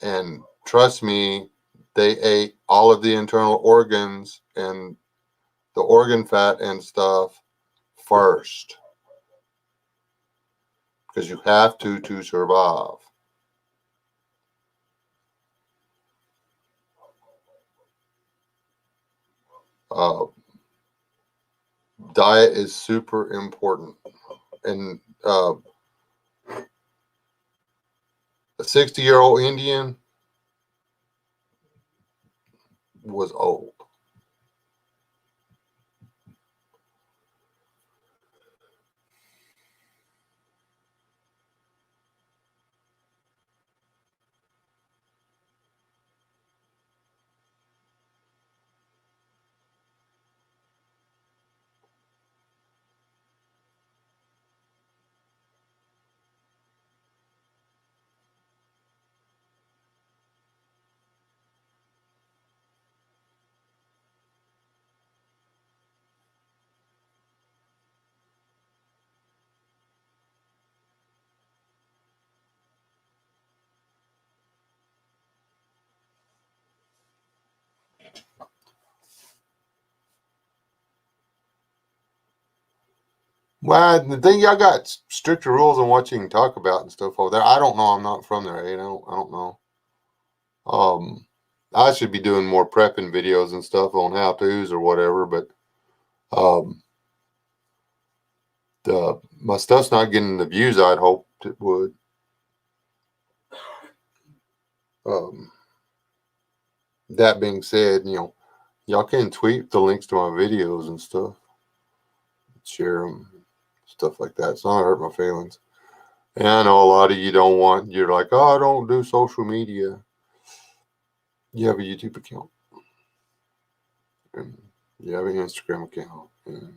And trust me, they ate all of the internal organs and the organ fat and stuff first, because you have to survive. Uh, diet is super important, and a 60-year-old Indian was old. Well, the thing, y'all got stricter rules on what you can talk about and stuff over there. I don't know. I'm not from there. I don't know. I should be doing more prepping videos and stuff on how to's or whatever, but um, my stuff's not getting the views I'd hoped it would. Um, that being said, y'all can tweet the links to my videos and stuff, share them, stuff like that. It's not hurt my feelings. And I know a lot of you don't want. You're like, oh, I don't do social media. You have a YouTube account, and you have an Instagram account, and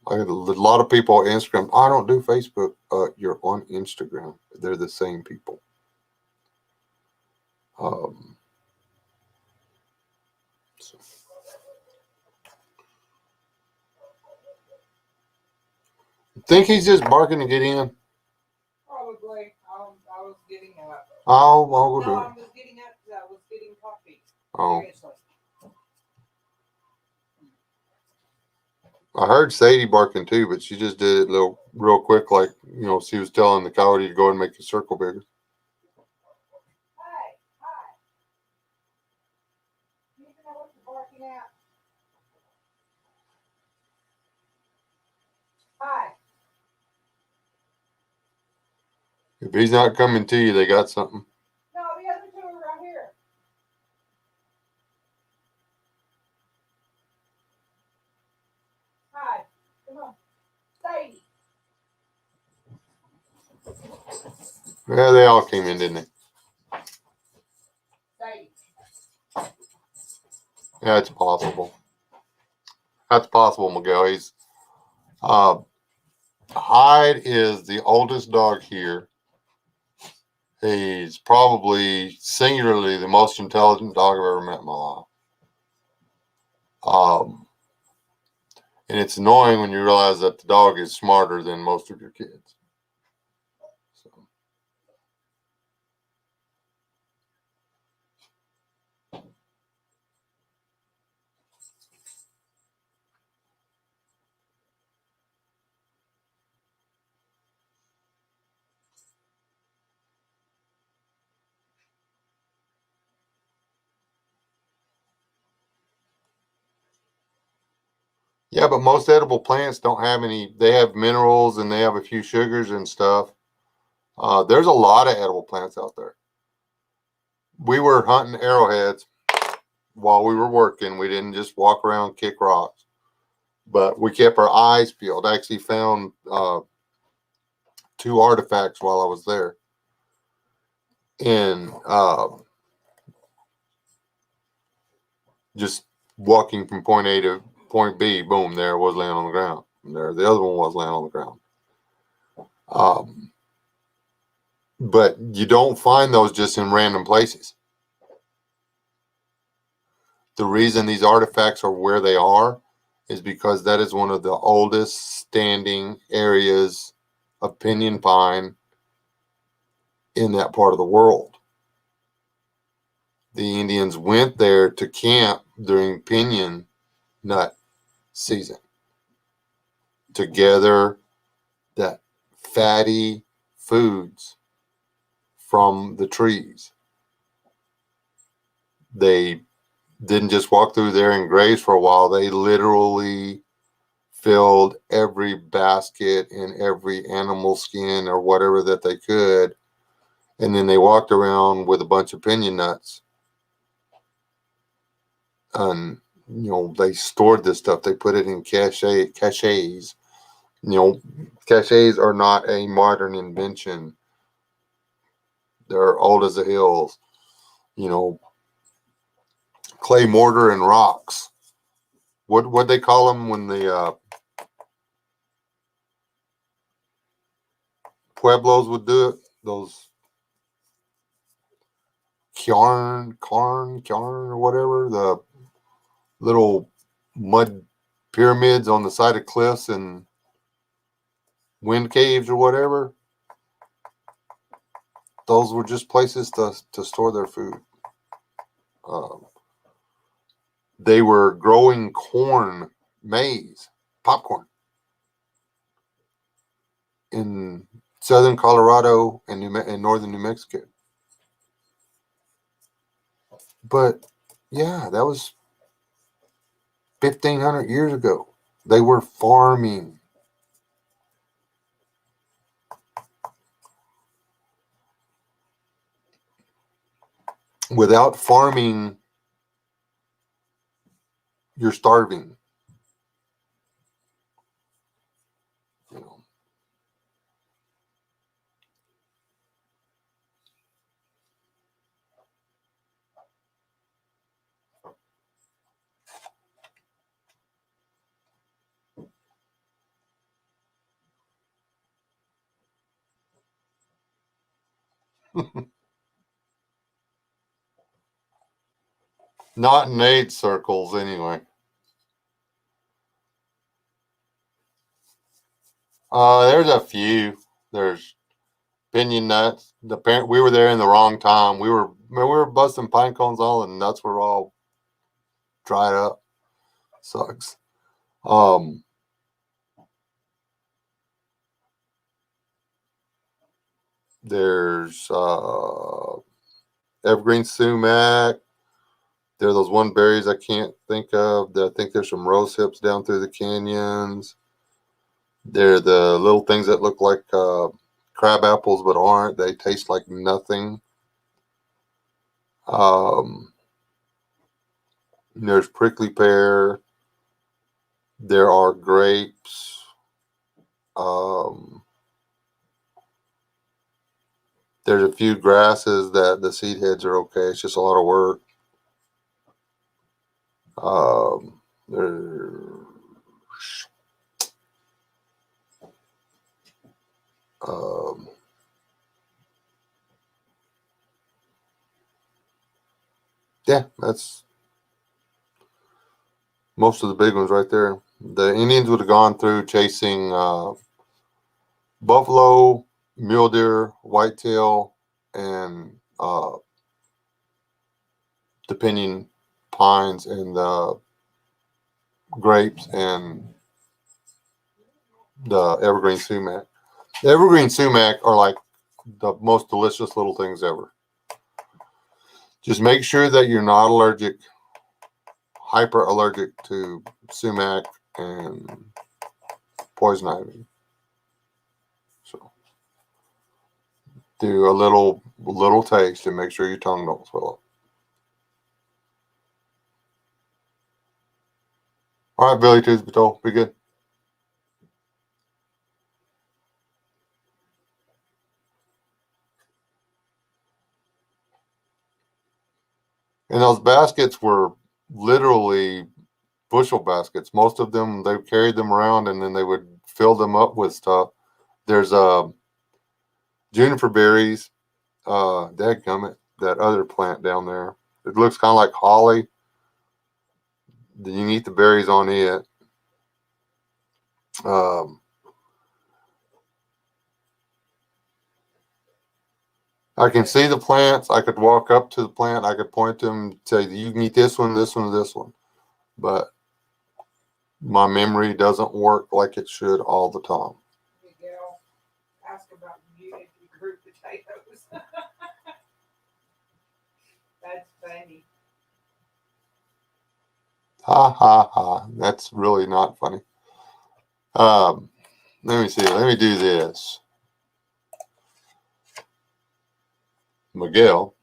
I got a lot of people on Instagram. I don't do Facebook. You're on Instagram. They're the same people. So. Think he's just barking to get in? Probably. I was getting up. I'll go No, do I it. was getting up because I was getting coffee. Oh, Seriously. I heard Sadie barking too, but she just did it real quick, like she was telling the coyote to go and make the circle bigger. Hey, hi. You even know what you're barking at? Hi. If he's not coming to you, they got something. No, the other two are right here. Hi. Come on. Sadie. Yeah, they all came in, didn't they? Sadie. Yeah, it's possible. That's possible, Miguel. Uh, Hyde is the oldest dog here. He's probably singularly the most intelligent dog I've ever met in my life. And it's annoying when you realize that the dog is smarter than most of your kids. So. Yeah, but most edible plants don't have any. They have minerals and they have a few sugars and stuff. There's a lot of edible plants out there. We were hunting arrowheads while we were working. We didn't just walk around kick rocks, but we kept our eyes peeled. I actually found 2 artifacts while I was there. And just walking from point A to point B, boom, there it was laying on the ground. There, the other one was laying on the ground. But you don't find those just in random places. The reason these artifacts are where they are is because that is one of the oldest standing areas of pinyon pine in that part of the world. The Indians went there to camp during pinyon nut season to gather that fatty foods from the trees. They didn't just walk through there and graze for a while. They literally filled every basket and every animal skin or whatever that they could. And then they walked around with a bunch of pinyon nuts. And, they stored this stuff. They put it in caches. Caches are not a modern invention. They're old as the hills. Clay mortar and rocks. What they call them when the Pueblos would do it? Those cairn or whatever. The little mud pyramids on the side of cliffs and wind caves or whatever. Those were just places to store their food. Um, they were growing corn, maize, popcorn in southern Colorado and northern New Mexico. But yeah, that was 1,500 years ago. They were farming. Without farming, you're starving. You know. Not in aid circles, anyway. There's a few. There's Pinion nuts. We were there in the wrong time. We were busting pine cones, all and nuts were all dried up. Sucks. There's evergreen sumac. There are those one berries I can't think of. I think there's some rose hips down through the canyons. They're the little things that look like crab apples but aren't. They taste like nothing. There's prickly pear. There are grapes. There's a few grasses that the seed heads are okay. It's just a lot of work. There's yeah, that's most of the big ones right there. The Indians would have gone through chasing buffalo, mule deer, whitetail, and the pinyon pines and the grapes and the evergreen sumac. The evergreen sumac are like the most delicious little things ever. Just make sure that you're not allergic, hyper allergic to sumac and poison ivy. So do a little taste and make sure your tongue don't swell up. All right, Billy Tooth Patrol, be good. And those baskets were literally bushel baskets. Most of them, they carried them around and then they would fill them up with stuff. There's juniper berries, dadgummit, that other plant down there. It looks kind of like holly. You can eat the berries on it. I can see the plants. I could walk up to the plant. I could point to them, say, you can eat this one, this one, this one. But my memory doesn't work like it should all the time. Miguel, ask about you if you grew potatoes. That's funny. Ha ha ha. That's really not funny. Let me see. Let me do this. Miguel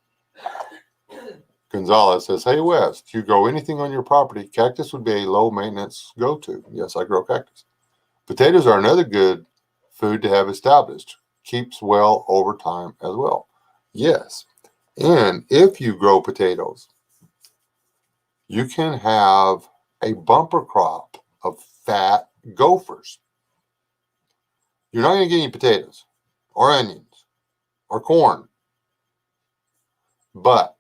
Gonzalez says, hey, Wes, do you grow anything on your property? Cactus would be a low maintenance go-to. Yes, I grow cactus. Potatoes are another good food to have established. Keeps well over time as well. Yes. And if you grow potatoes, you can have a bumper crop of fat gophers. You're not going to get any potatoes or onions or corn. But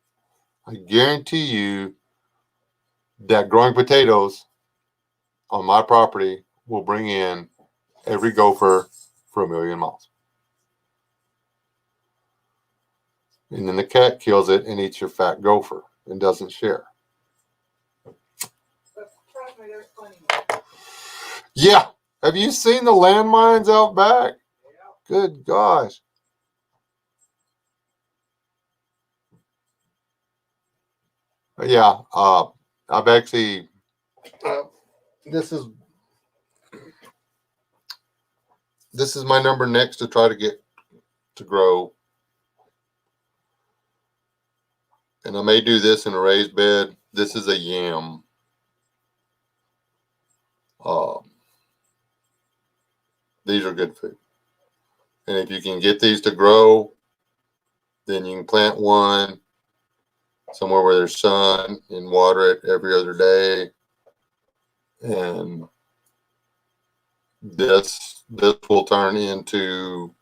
I guarantee you that growing potatoes on my property will bring in every gopher for 1,000,000 miles. And then the cat kills it and eats your fat gopher and doesn't share. But trust me, there's plenty more. Yeah. Have you seen the landmines out back? Yeah. Good gosh. Yeah. I've actually, this is my number next to try to get to grow. And I may do this in a raised bed. This is a yam. These are good food. And if you can get these to grow, then you can plant one somewhere where there's sun and water it every other day. And this will turn into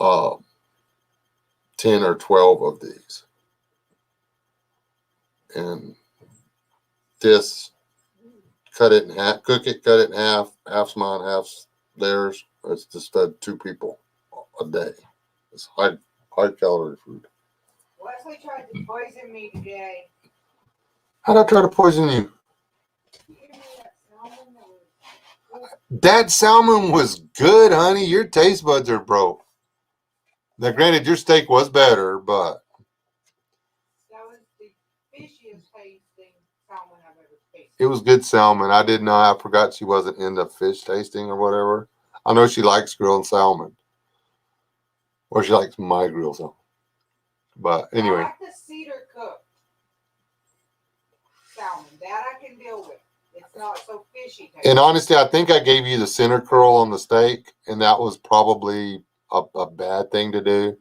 10 or 12 of these. And this, cut it in half, cook it, cut it in half, half's mine, half's theirs. It's just fed 2 people a day. It's high calorie food. Wesley tried to poison me today. How'd I try to poison you? You gave me that salmon that was That salmon was good, honey. Your taste buds are broke. Now, granted, your steak was better, but that was the fishiest tasting salmon I've ever tasted. it was good salmon. I didn't know. I forgot she wasn't into fish tasting or whatever. I know she likes grilled salmon, or she likes my grilled salmon. But I anyway, like the cedar cooked salmon. That I can deal with. It's not so fishy tasting. and honestly, I think I gave you the center curl on the steak, and that was probably a bad thing to do.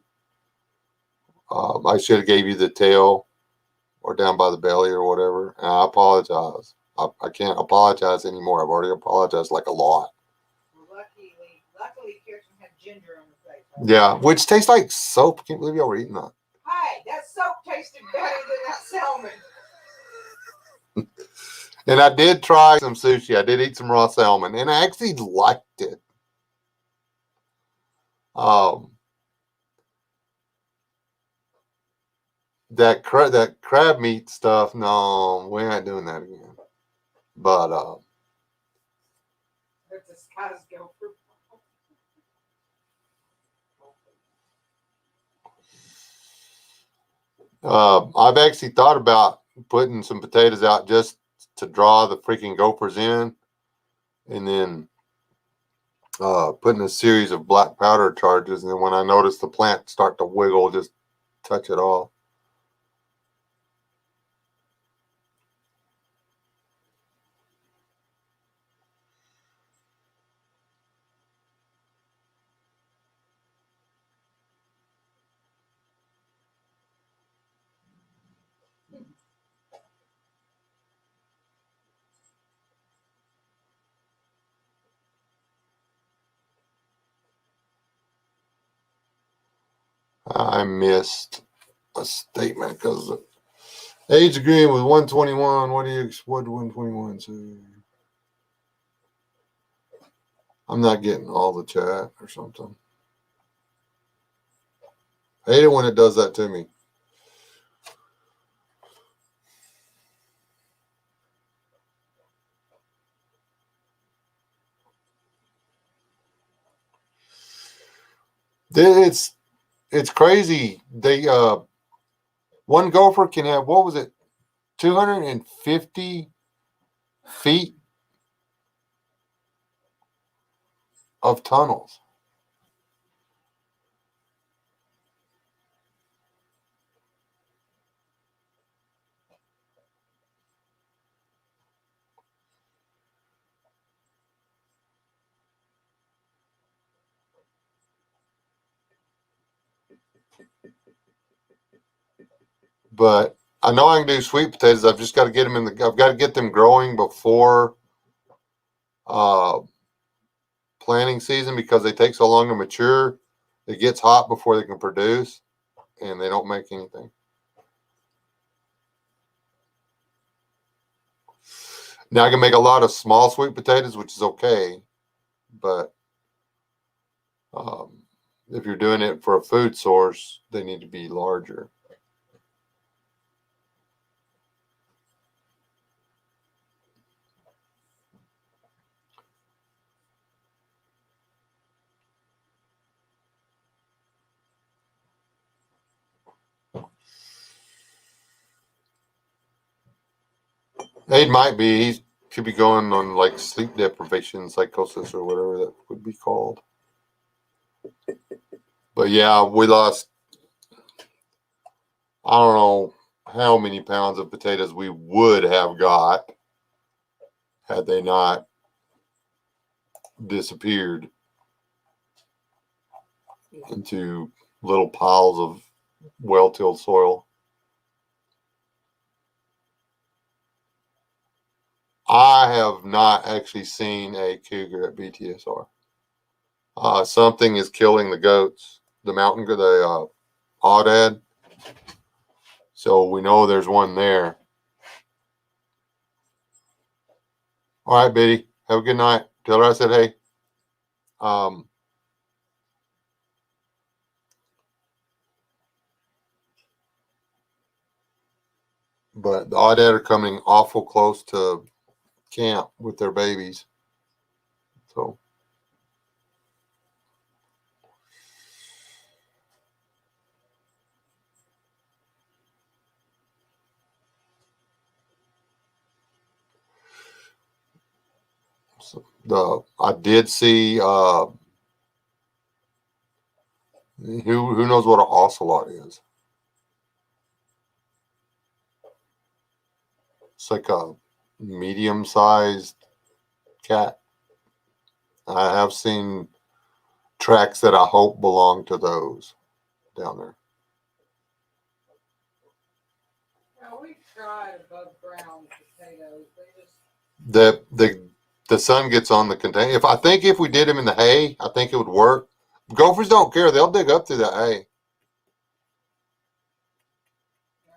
I should have gave you the tail or down by the belly or whatever. And I apologize. I can't apologize anymore. I've already apologized like a lot. Luckily, Kirsten had ginger on her face. Yeah, which tastes like soap. Can't believe y'all were eating that. Hey, that soap tasted better than that salmon. And I did try some sushi. I did eat some raw salmon, and I actually liked it. That crab meat stuff. No, we ain't doing that again. But Let the skies go for. I've actually thought about putting some potatoes out just to draw the freaking gophers in, and then putting a series of black powder charges. And then when I notice the plant start to wiggle, just touch it off. I missed a statement because age agreeing with 121. What did 121 say? I'm not getting all the chat or something. I hate it when it does that to me. It's crazy. They one gopher can have, what was it, 250 feet of tunnels. But I know I can do sweet potatoes. I've just got to get them I've got to get them growing before uh, planting season because they take so long to mature. It gets hot before they can produce, and they don't make anything. Now I can make a lot of small sweet potatoes, which is okay, but if you're doing it for a food source, they need to be larger. It might be. He could be going on like sleep deprivation, psychosis, or whatever that would be called. But yeah, we lost, I don't know how many pounds of potatoes we would have got had they not disappeared into little piles of well-tilled soil. I have not actually seen a cougar at BTSR. Something is killing the goats. The aoudad. So we know there's one there. All right, Biddy. Have a good night. Tell her I said hey. But the Audette are coming awful close to camp with their babies. So I did see who knows what an ocelot is. It's like a medium-sized cat. I have seen tracks that I hope belong to those down there. Now, we tried above ground potatoes. They just, The sun gets on the container. If we did them in the hay, I think it would work. Gophers don't care. They'll dig up through that hay.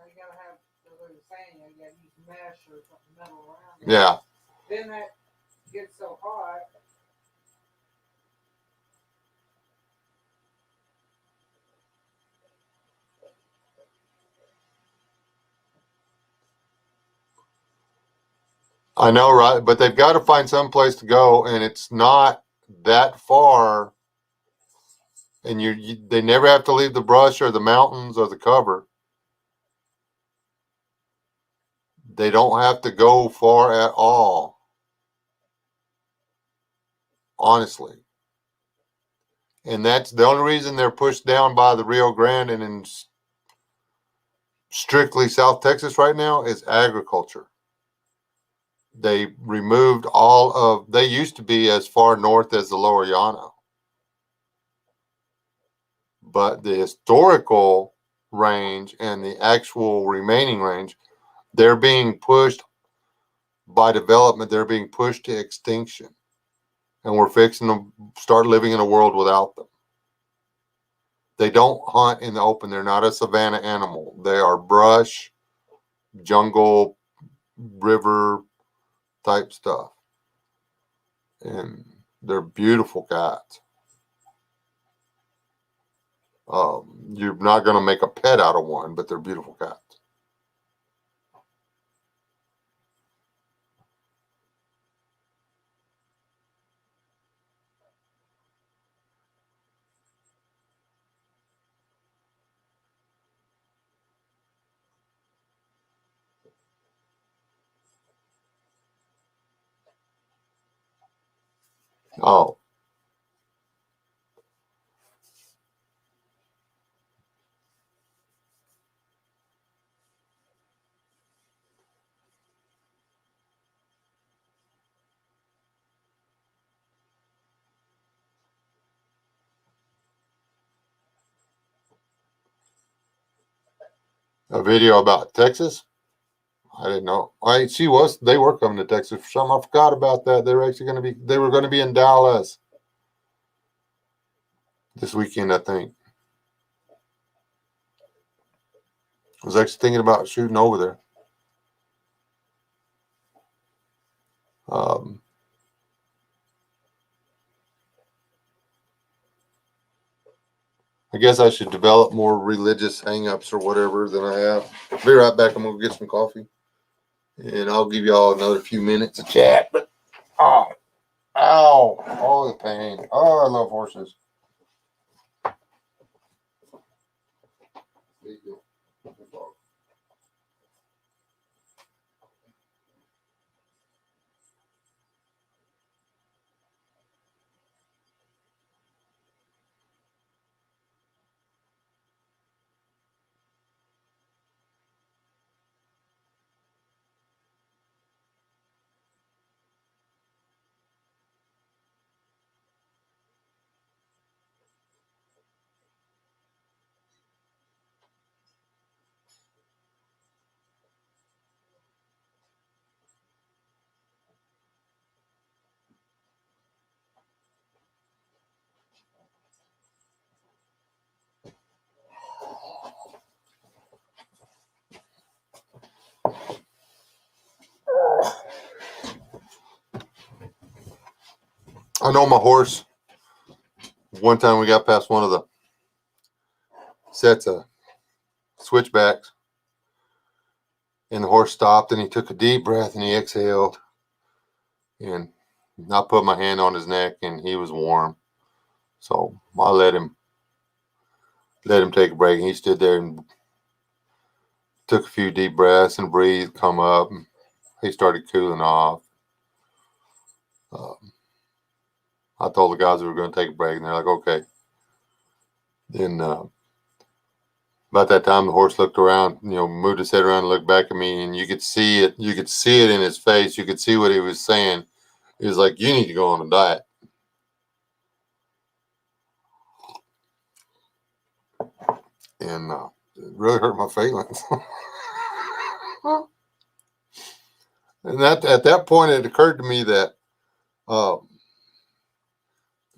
you gotta have, as I was saying, you gotta use mesh or something metal around it. Yeah. Then that gets so hot. I know, right? But they've got to find some place to go, and it's not that far. And they never have to leave the brush or the mountains or the cover. They don't have to go far at all. Honestly. And that's the only reason they're pushed down by the Rio Grande and in strictly South Texas right now is agriculture. They removed they used to be as far north as the Lower Llano. But the historical range and the actual remaining range, they're being pushed by development. They're being pushed to extinction. And we're fixing to start living in a world without them. They don't hunt in the open. They're not a savanna animal. They are brush, jungle, river type stuff. And they're beautiful cats. You're not going to make a pet out of one, but they're beautiful cats. Oh, a video about Texas? I didn't know. They were coming to Texas for something. I forgot about that. They were going to be in Dallas this weekend, I think. I was actually thinking about shooting over there. I guess I should develop more religious hang-ups or whatever than I have. I'll be right back. I'm going to get some coffee. And I'll give y'all another few minutes of chat. But, ow, all the pain. Oh, I love horses. I know my horse. One time we got past one of the sets of switchbacks, And the horse stopped and he took a deep breath and he exhaled. And I put my hand on his neck and he was warm. So I let him take a break. And he stood there and took a few deep breaths and breathed, come up. And he started cooling off. I told the guys we were going to take a break and they're like, okay. Then about that time, the horse looked around, moved his head around and looked back at me, and you could see it. You could see it in his face. You could see what he was saying. He was like, you need to go on a diet. And it really hurt my feelings. And at that point, it occurred to me that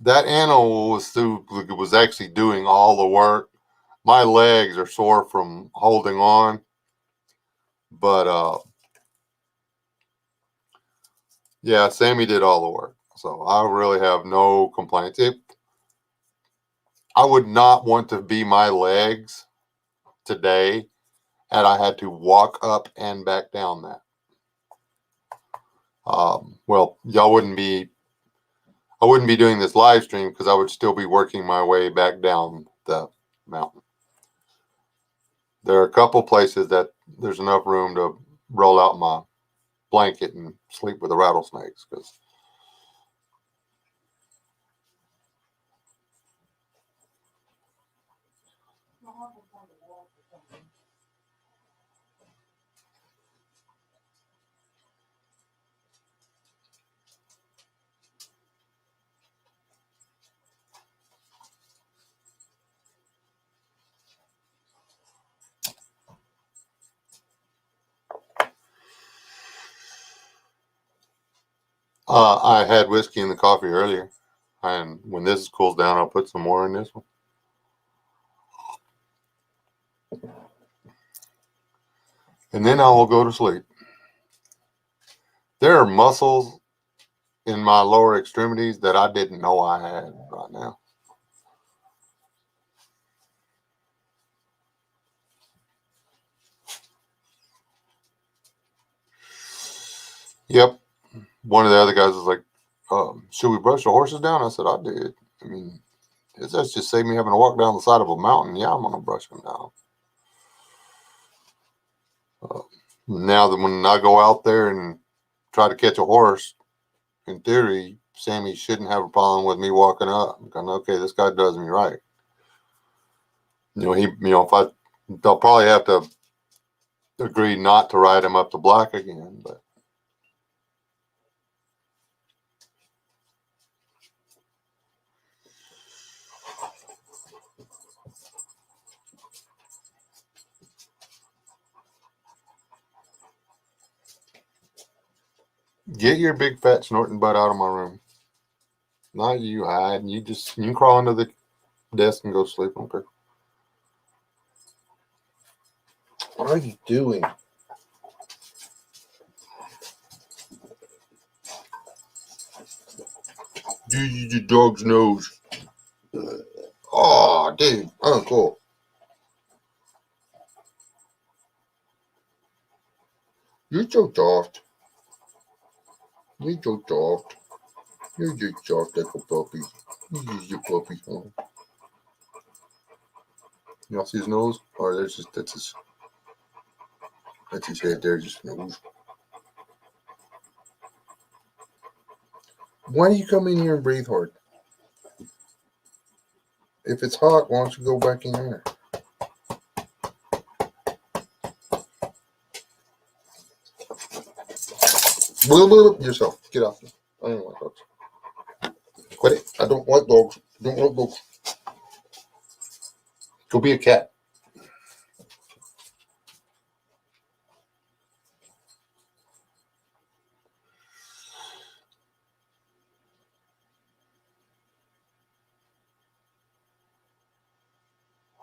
that animal was actually doing all the work. My legs are sore from holding on, but yeah, Sammy did all the work. So I really have no complaints. I would not want to be my legs today had I had to walk up and back down that. Well, I wouldn't be doing this live stream because I would still be working my way back down the mountain. There are a couple places that there's enough room to roll out my blanket and sleep with the rattlesnakes because I had whiskey in the coffee earlier. And when this cools down, I'll put some more in this one. And then I will go to sleep. There are muscles in my lower extremities that I didn't know I had right now. Yep. One of the other guys was like, should we brush the horses down? I said, I did. I mean, that's just saved me having to walk down the side of a mountain. Yeah, I'm going to brush them down. Now that when I go out there and try to catch a horse, in theory, Sammy shouldn't have a problem with me walking up. I'm going, okay, this guy does me right. They'll probably have to agree not to ride him up the block again, but. Get your big fat snorting butt out of my room. Not you hide. You can crawl under the desk and go sleep. Okay. What are you doing? You use your dog's nose. Oh, dude. Oh, cool. You're so soft. You're so soft. You're just soft like a puppy. You use your puppy. Huh? Y'all see his nose? Or that's his head there, just nose. Why do you come in here and breathe hard? If it's hot, why don't you go back in there? Yourself. Get off me. I don't like dogs. Quit it. I don't like dogs. Don't like dogs. Go be a cat.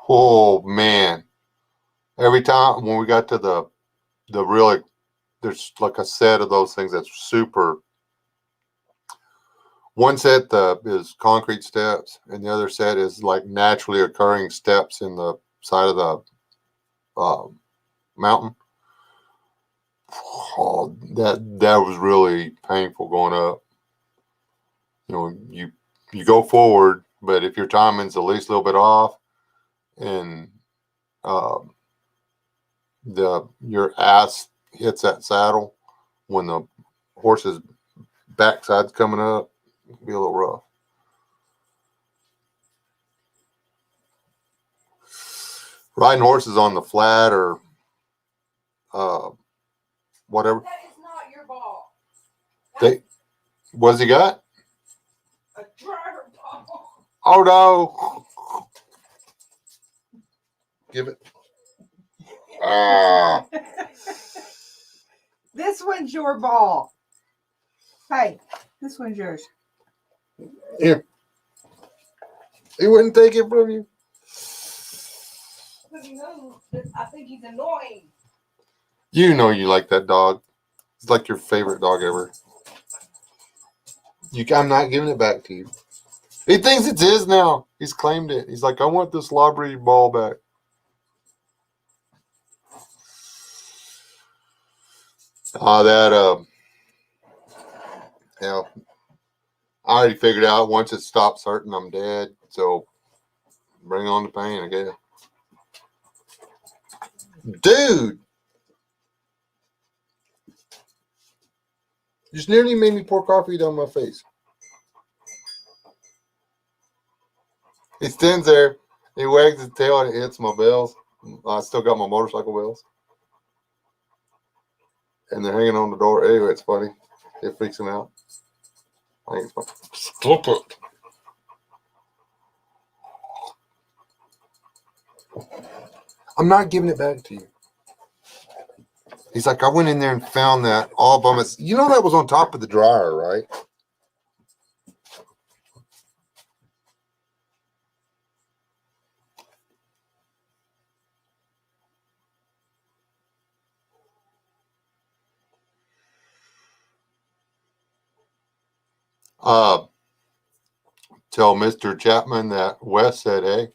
Oh man. Every time when we got to the really, there's like a set of those things that's super. One set is concrete steps, and the other set is like naturally occurring steps in the side of the mountain. Oh, that was really painful going up. You know, you go forward, but if your timing's the least little bit off, and um, your ass hits that saddle when the horse's backside's coming up, it can be a little rough. Riding horses on the flat or whatever. That is not your ball. They, what's he got? A dryer ball. Oh no! Give it. Ah! This one's your ball. Hey, this one's yours. Here. He wouldn't take it from you. Because I think he's annoying. You know you like that dog. It's like your favorite dog ever. I'm not giving it back to you. He thinks it's his now. He's claimed it. He's like, I want this lobbery ball back. Yeah. I already figured out once it stops hurting, I'm dead. So bring on the pain, I guess. Dude! You just nearly made me pour coffee down my face. He stands there, he wags his tail, and it hits my bells. I still got my motorcycle bells. And they're hanging on the door. Anyway, it's funny. It freaks him out. I think it's funny. Stop it. I'm not giving it back to you. He's like, I went in there and found that all by myself. You know that was on top of the dryer, right? Tell Mr. Chapman that Wes said, hey.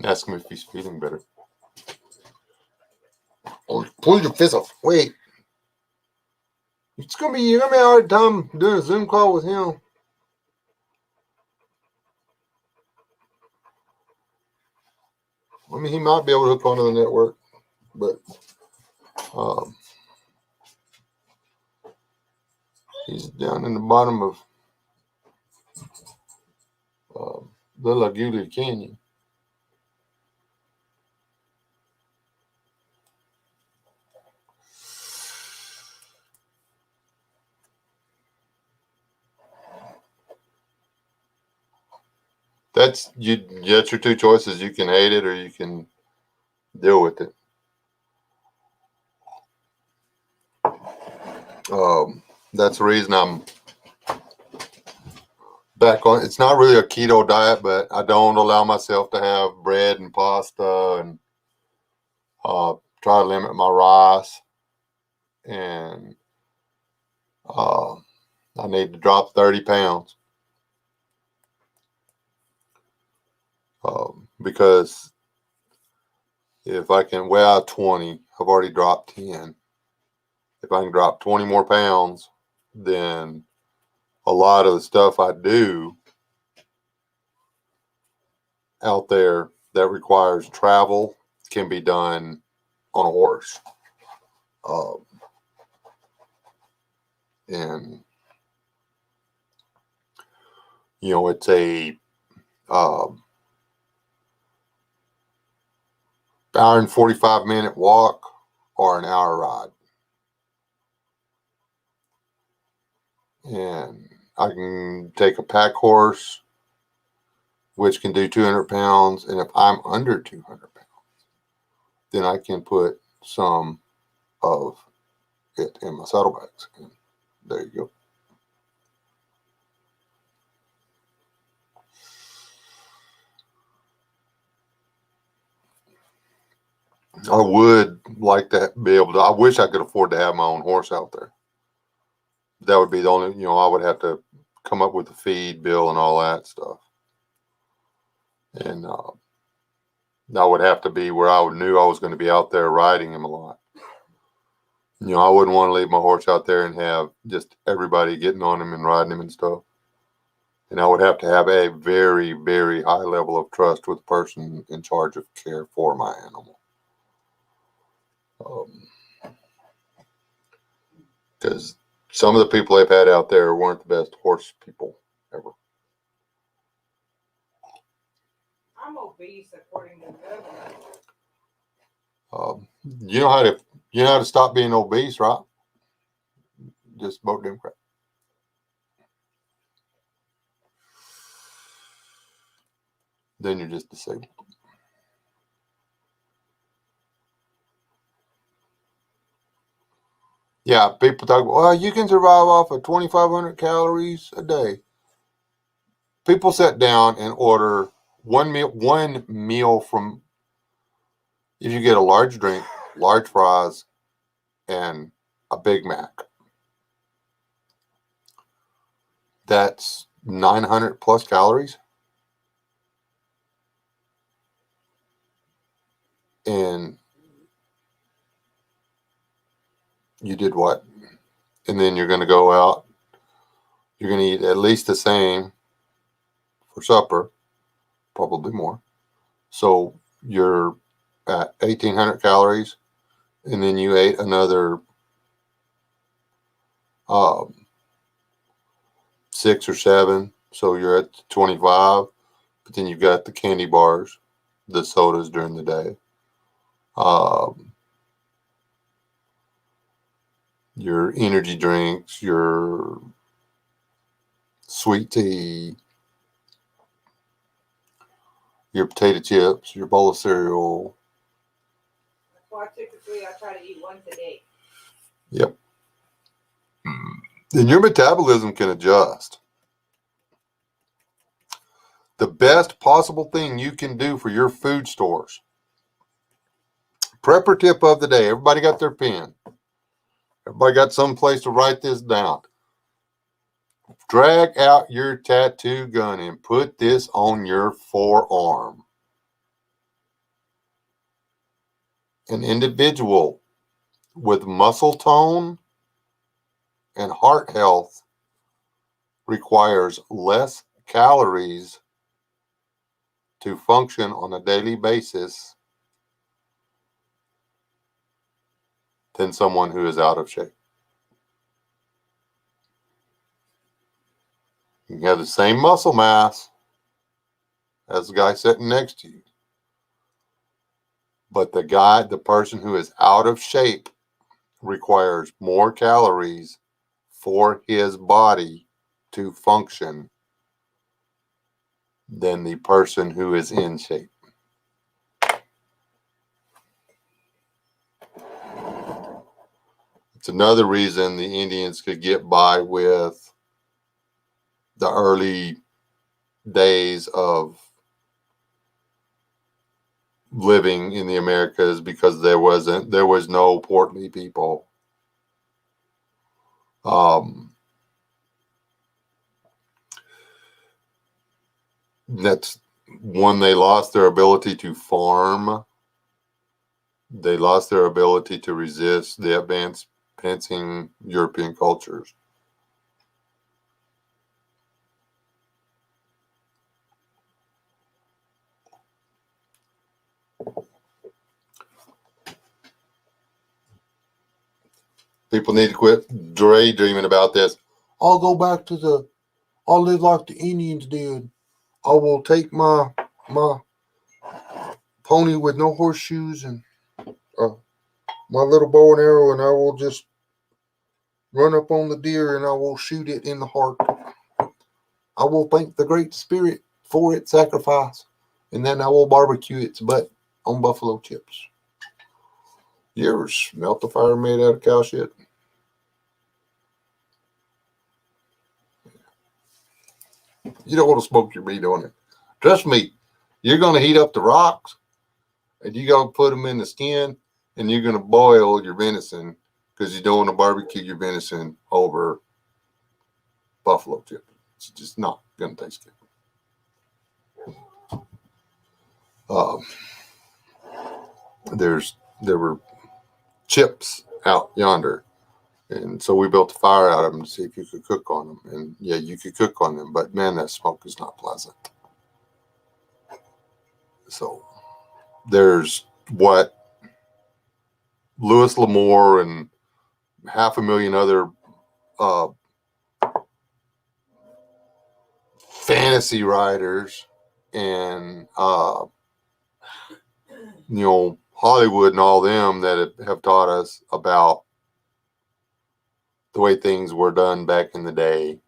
Ask him if he's feeling better. Oh, pull your fist off. Wait. You're gonna be a hard time doing a Zoom call with him. I mean, he might be able to hook onto the network, but he's down in the bottom of the Laguna Canyon. That's your two choices. You can hate it or you can deal with it. That's the reason I'm back on. It's not really a keto diet, but I don't allow myself to have bread and pasta, and try to limit my rice. And I need to drop 30 pounds because if I can weigh out 20, I've already dropped 10. If I can drop 20 more pounds, then a lot of the stuff I do out there that requires travel can be done on a horse. And, you know, it's a hour and 45-minute walk or an hour ride. And I can take a pack horse, which can do 200 pounds. And if I'm under 200 pounds, then I can put some of it in my saddlebags. And there you go. I would like to be able to, I wish I could afford to have my own horse out there. That would be the only, I would have to come up with a feed bill and all that stuff. And that would have to be where I knew I was going to be out there riding him a lot. I wouldn't want to leave my horse out there and have just everybody getting on him and riding him and stuff. And I would have to have a very, very high level of trust with the person in charge of care for my animal. Because some of the people they've had out there weren't the best horse people ever. I'm obese according to the government. You know how to stop being obese, right? Just vote Democrat. Then you're just disabled. Yeah, people talk, well, you can survive off of 2,500 calories a day. People sit down and order one meal from, if you get a large drink, large fries, and a Big Mac. That's 900 plus calories. And you did what? And then you're going to go out. You're going to eat at least the same for supper, probably more. So you're at 1,800 calories. And then you ate another 6 or 7. So you're at 25. But then you've got the candy bars, the sodas during the day. Your energy drinks, your sweet tea, your potato chips, your bowl of cereal. That's why typically I try to eat once a day. Yep. And your metabolism can adjust. The best possible thing you can do for your food stores. Prepper tip of the day. Everybody got their pen. Everybody got some place to write this down. Drag out your tattoo gun and put this on your forearm. An individual with muscle tone and heart health requires less calories to function on a daily basis than someone who is out of shape. You have the same muscle mass as the guy sitting next to you. But the person who is out of shape requires more calories for his body to function than the person who is in shape. It's another reason the Indians could get by with the early days of living in the Americas, because there was no portly people. That's when they lost their ability to farm. They lost their ability to resist the advancing European cultures. People need to quit daydreaming about this. I'll go back to I'll live like the Indians did. I will take my pony with no horseshoes and my little bow and arrow, and I will just run up on the deer and I will shoot it in the heart. I will thank the Great Spirit for its sacrifice, and then I will barbecue its butt on buffalo chips. You ever smelt the fire made out of cow shit? You don't want to smoke your meat on it. Trust me, you're going to heat up the rocks, and you're going to put them in the skin, and you're going to boil your venison, because you don't want to barbecue your venison over buffalo chips. It's just not going to taste good. Uh, there were chips out yonder, and so we built a fire out of them to see if you could cook on them. And yeah, you could cook on them, but man, that smoke is not pleasant. So there's what Louis L'Amour and 500,000 other uh, fantasy writers and Hollywood and all them that have taught us about the way things were done back in the day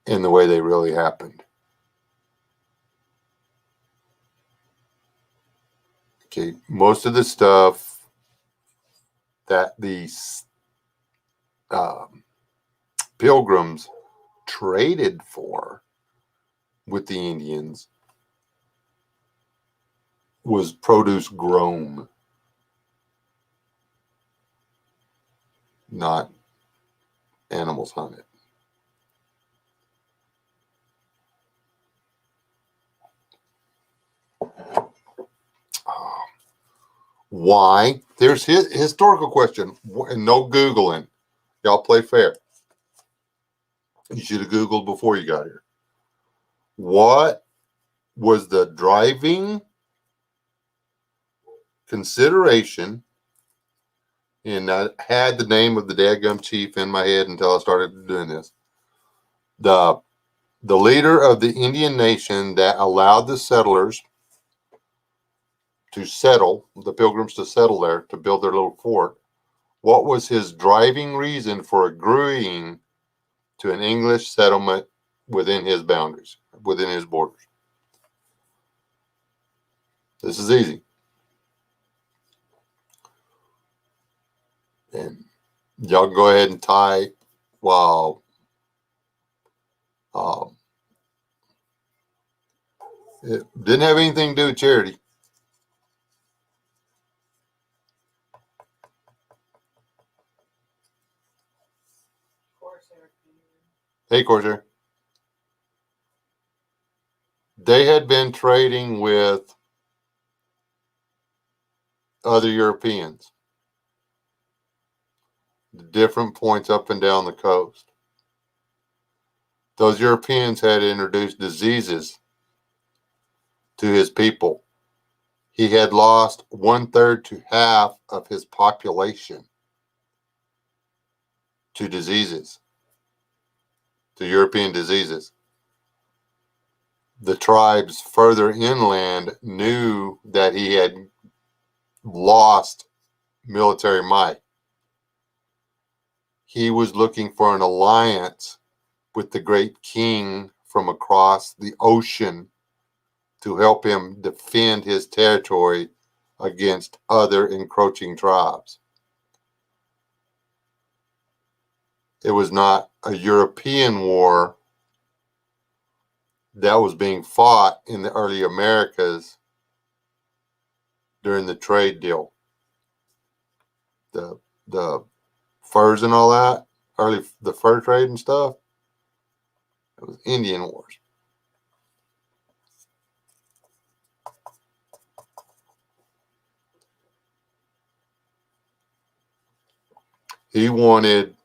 and the way they really happened. Okay, most of the stuff that these pilgrims traded for with the Indians was produce grown, not animals hunted. Why? There's his historical question, and no Googling. Y'all play fair. You should have Googled before you got here. What was the driving consideration? And I had the name of the dadgum chief in my head until I started doing this. The leader of the Indian nation that allowed the settlers to settle, the pilgrims to settle there, to build their little fort. What was his driving reason for agreeing to an English settlement within his boundaries, within his borders? This is easy. And y'all can go ahead and type while it didn't have anything to do with charity. Hey, Corsair. They had been trading with other Europeans, different points up and down the coast. Those Europeans had introduced diseases to his people. He had lost 1/3 to half of his population to diseases, to European diseases. The tribes further inland knew that he had lost military might. He was looking for an alliance with the great king from across the ocean to help him defend his territory against other encroaching tribes. It was not a European war that was being fought in the early Americas during the trade deal. The furs and all that, the fur trade and stuff, it was Indian Wars. He wanted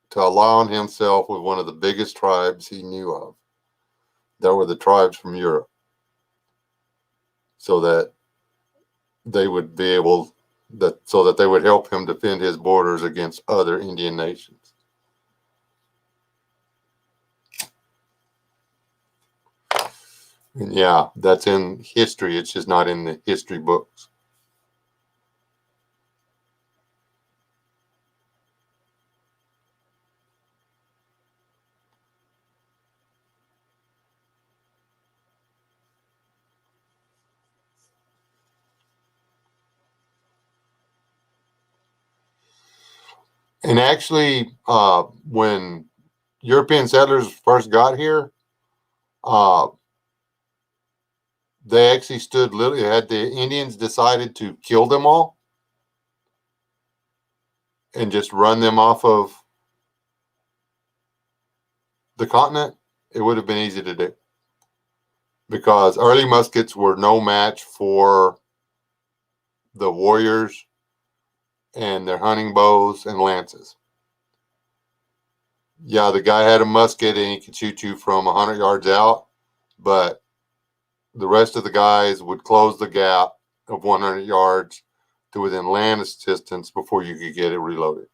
to align himself with one of the biggest tribes he knew of. That were the tribes from Europe, so that they would be able so that they would help him defend his borders against other Indian nations. And yeah, that's in history. It's just not in the history books. And actually, when European settlers first got here, uh, they actually stood literally, had the Indians decided to kill them all and just run them off of the continent, it would have been easy to do. because early muskets were no match for the warriors and their hunting bows and lances. Yeah, the guy had a musket and he could shoot you from 100 yards out, but the rest of the guys would close the gap of 100 yards to within land distance before you could get it reloaded.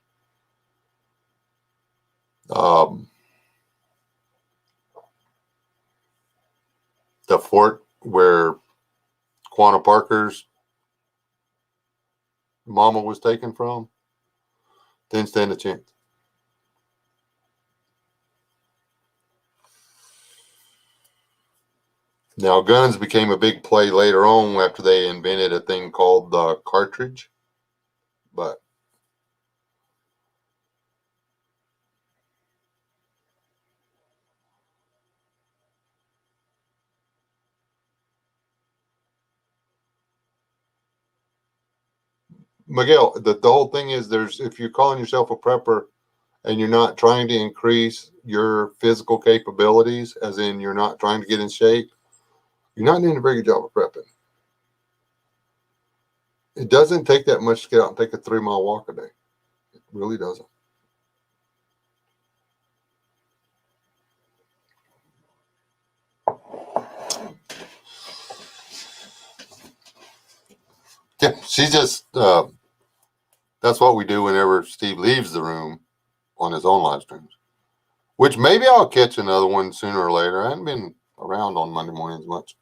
The fort where Quanah Parker's mama was taken from didn't stand a chance. Now, guns became a big play later on after they invented a thing called the cartridge. But Miguel, the whole thing is if you're calling yourself a prepper and you're not trying to increase your physical capabilities, as in you're not trying to get in shape, you're not doing a very good job of prepping. It doesn't take that much to get out and take a 3-mile walk a day. It really doesn't. Yeah, she just, that's what we do whenever Steve leaves the room on his own live streams, which maybe I'll catch another one sooner or later. I haven't been around on Monday mornings much.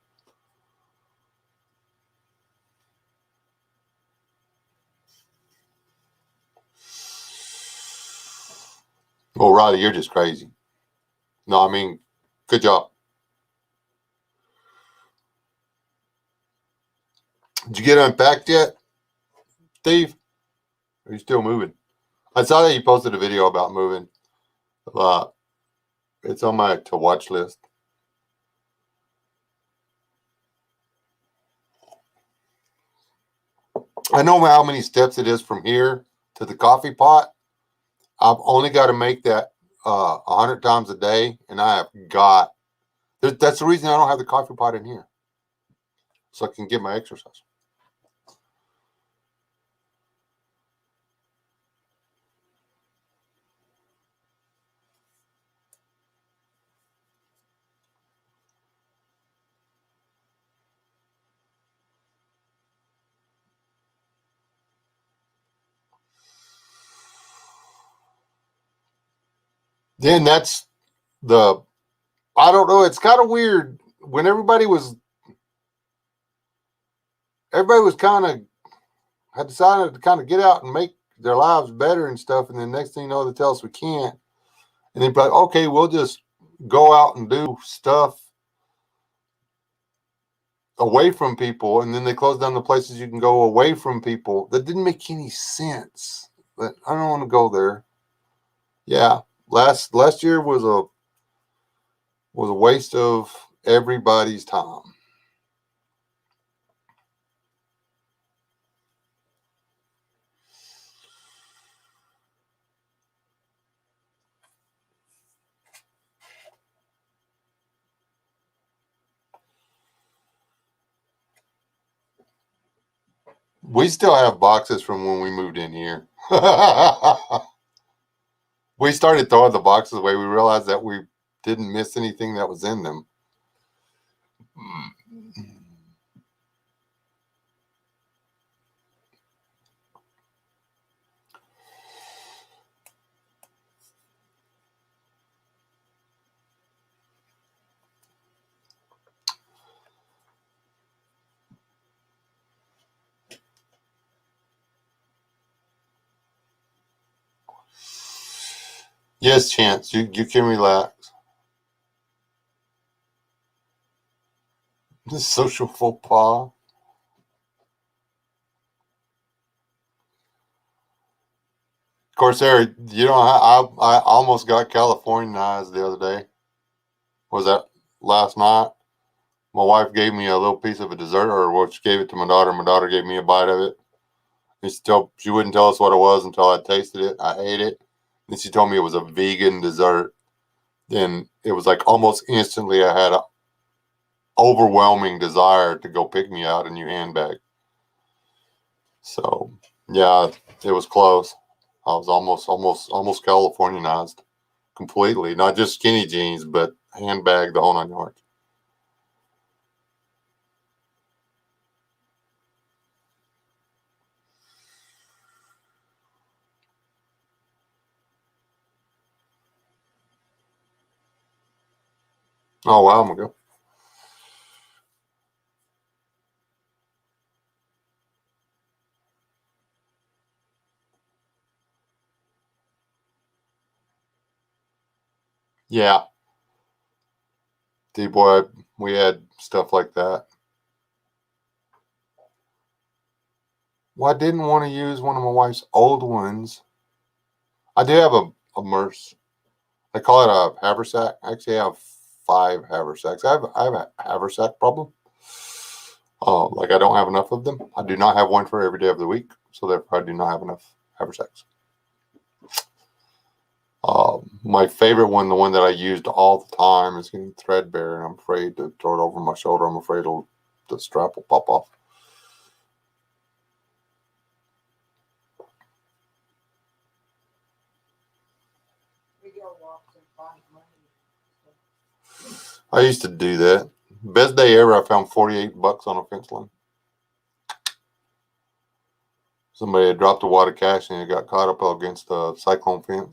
Well, Roddy, you're just crazy. No, I mean, good job. Did you get unpacked yet, Steve? Are you still moving? I saw that you posted a video about moving. It's on my to watch list. I know how many steps it is from here to the coffee pot. I've only got to make that 100 times a day, and I have got. That's the reason I don't have the coffee pot in here, so I can get my exercise. Then that's I don't know. It's kind of weird when everybody was kind of had decided to kind of get out and make their lives better and stuff, and then next thing you know, they tell us we can't, and they're like, okay, we'll just go out and do stuff away from people, and then they close down the places you can go away from people. That didn't make any sense. But I don't want to go there. Yeah, last year was a waste of everybody's time. We still have boxes from when we moved in here. We started throwing the boxes away. We realized that we didn't miss anything that was in them. Yes, Chance, you can relax. This social faux pas. Corsair, you know, I almost got Californianized the other day. Was that last night? My wife gave me a little piece of a dessert, or well, she gave it to my daughter. My daughter gave me a bite of it. And she wouldn't tell us what it was until I tasted it. I ate it. Then she told me it was a vegan dessert. Then it was like almost instantly I had overwhelming desire to go pick me out a new handbag. So yeah, it was close. I was almost Californianized completely. Not just skinny jeans, but handbag, the whole 9 yards. Oh wow, I'm gonna go. Yeah, D-boy, we had stuff like that. Well, I didn't want to use one of my wife's old ones. I do have a Merce. They call it a haversack. Actually, I have 5 haversacks. I have a haversack problem. Like I don't have enough of them. I do not have one for every day of the week, so therefore I do not have enough haversacks. My favorite one, the one that I used all the time, is getting threadbare, and I'm afraid to throw it over my shoulder. I'm afraid the strap will pop off. I used to do that. Best day ever, I found $48 on a fence line. Somebody had dropped a wad of cash and it got caught up against the cyclone fence.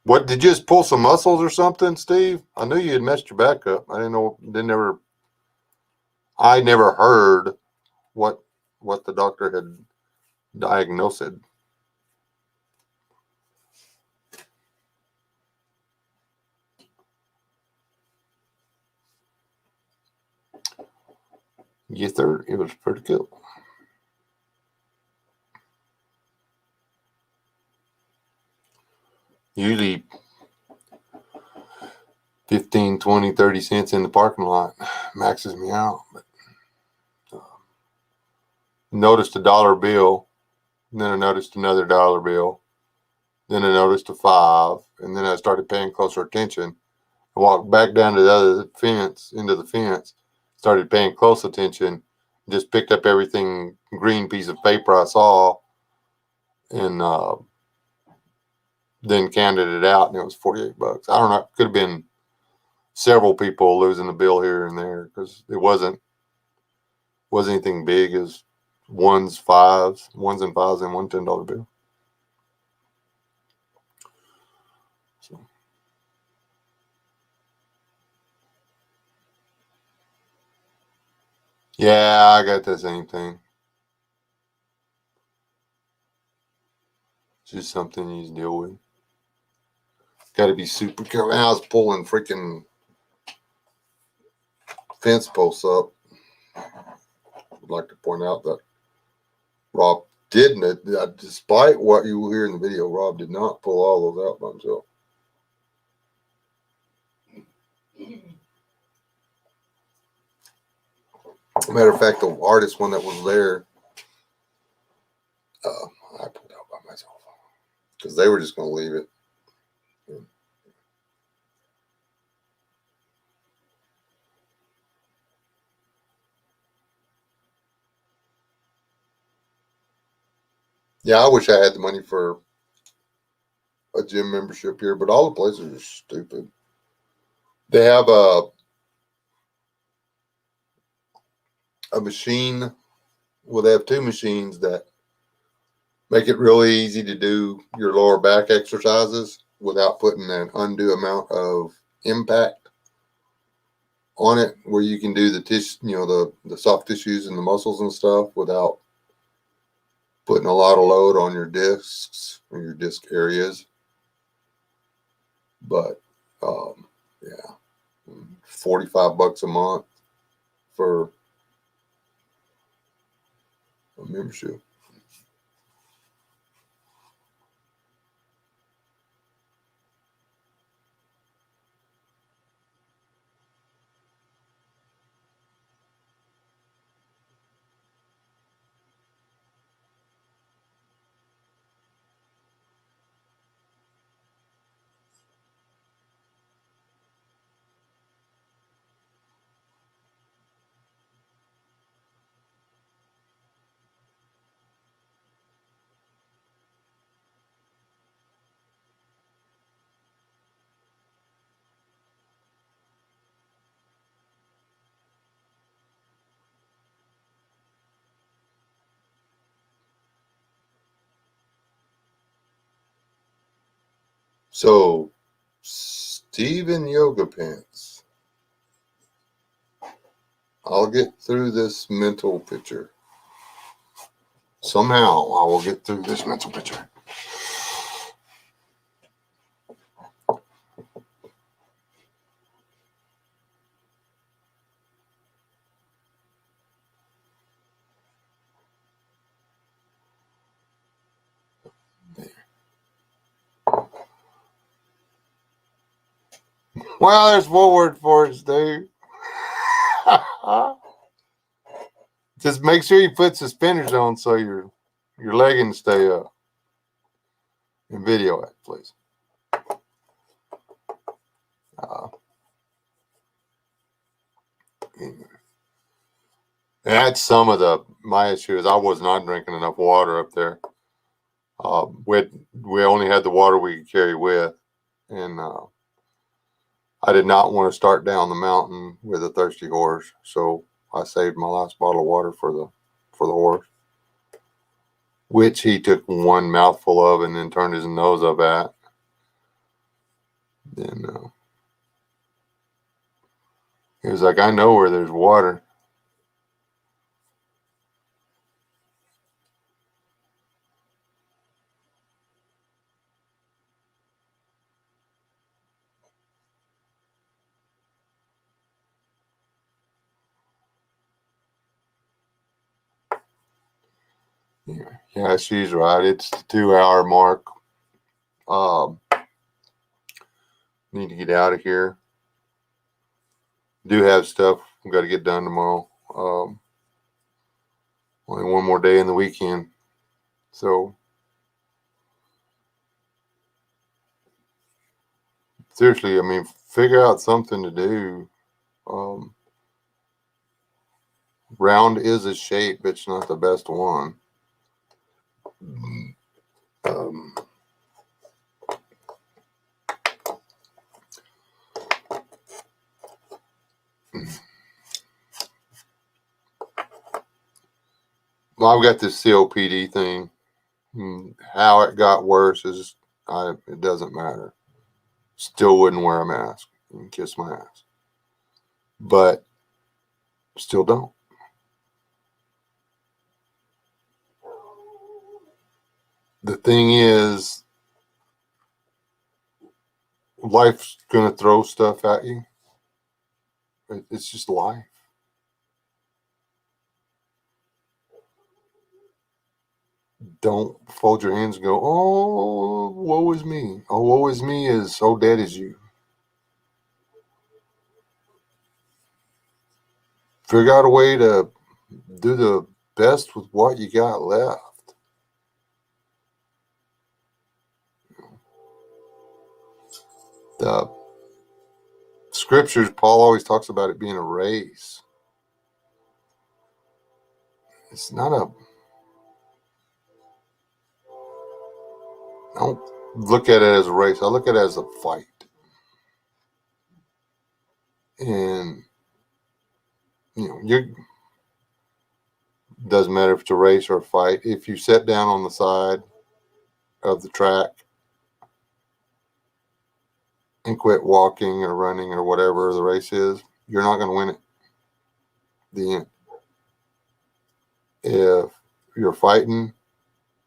What, did you just pull some muscles or something, Steve? I knew you had messed your back up. I didn't know. I never heard what the doctor had diagnosed. Yes, sir. It was pretty cool. Usually 15, 20, 30 cents in the parking lot maxes me out. But noticed a dollar bill, and then I noticed another dollar bill, then I noticed a 5, and then I started paying closer attention. I walked back down to the other fence, into the fence, started paying close attention, just picked up everything green piece of paper I saw, and then counted it out, and it was $48. I don't know. It could have been several people losing the bill here and there because it wasn't anything big. It was ones and fives, and one $10 bill. So, yeah, I got the same thing. It's just something you deal with. Got to be super careful. I was pulling freaking fence posts up. I'd like to point out that Rob didn't, despite what you will hear in the video, Rob did not pull all those out by himself. Matter of fact, the hardest one that was there, I pulled out by myself because they were just going to leave it. Yeah, I wish I had the money for a gym membership here, but all the places are stupid. They have a machine. Well, they have 2 machines that make it really easy to do your lower back exercises without putting an undue amount of impact on it, where you can do the tissue, the soft tissues and the muscles and stuff without putting a lot of load on your discs or your disc areas. But yeah, $45 a month for a membership. So, Steven Yoga Pants. I'll get through this mental picture. Somehow I will get through this mental picture. Well, there's one word for it, Steve. Just make sure you put suspenders on so your leggings stay up. And video it, please. That's some of my issues. I was not drinking enough water up there. We only had the water we could carry with, and I did not want to start down the mountain with a thirsty horse, so I saved my last bottle of water for the horse, which he took one mouthful of and then turned his nose up at. Then he was like, "I know where there's water." Yeah, she's right. It's the 2 hour mark. Need to get out of here. Do have stuff we've got to get done tomorrow. Only one more day in the weekend. So, seriously, I mean, figure out something to do. Round is a shape, but it's not the best one. Um, well, I've got this COPD thing. How it got worse is it doesn't matter. Still wouldn't wear a mask and kiss my ass. But still don't. The thing is, life's going to throw stuff at you. It's just life. Don't fold your hands and go, "Oh, woe is me." Oh, woe is me is, "Oh, dead is you." Figure out a way to do the best with what you got left. The scriptures, Paul always talks about it being a race. It's not a, I don't look at it as a race. I look at it as a fight. And, doesn't matter if it's a race or a fight. If you sit down on the side of the track and quit walking or running or whatever the race is, you're not going to win it. The end. If you're fighting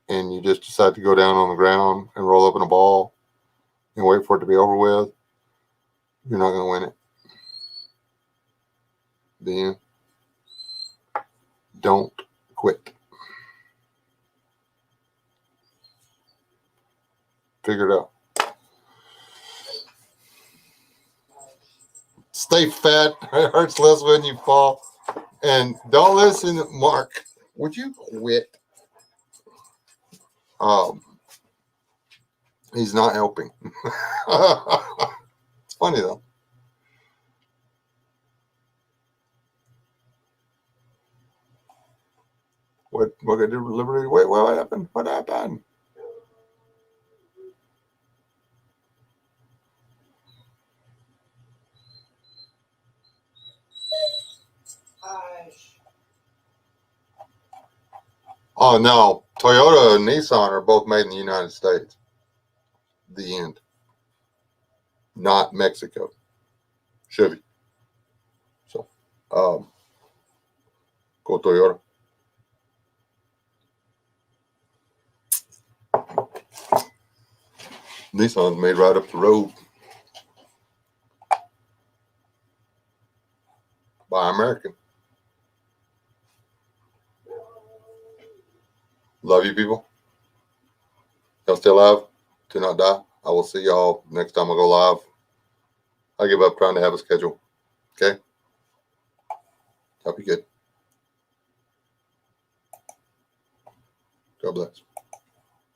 and you just decide to go down on the ground and roll up in a ball and wait for it to be over with, you're not going to win it. The end. Don't quit. Figure it out. Stay fat. It hurts less when you fall. And don't listen to Mark. Would you quit? He's not helping. It's funny though. What I did with Liberty? Wait, what happened? What happened? Oh no. Toyota and Nissan are both made in the United States. The end. not Mexico. Chevy. So, go Toyota. Nissan's made right up the road by American. Love you, people. Y'all stay alive. Do not die. I will see y'all next time I go live. I give up trying to have a schedule. Okay? Y'all be good. God bless.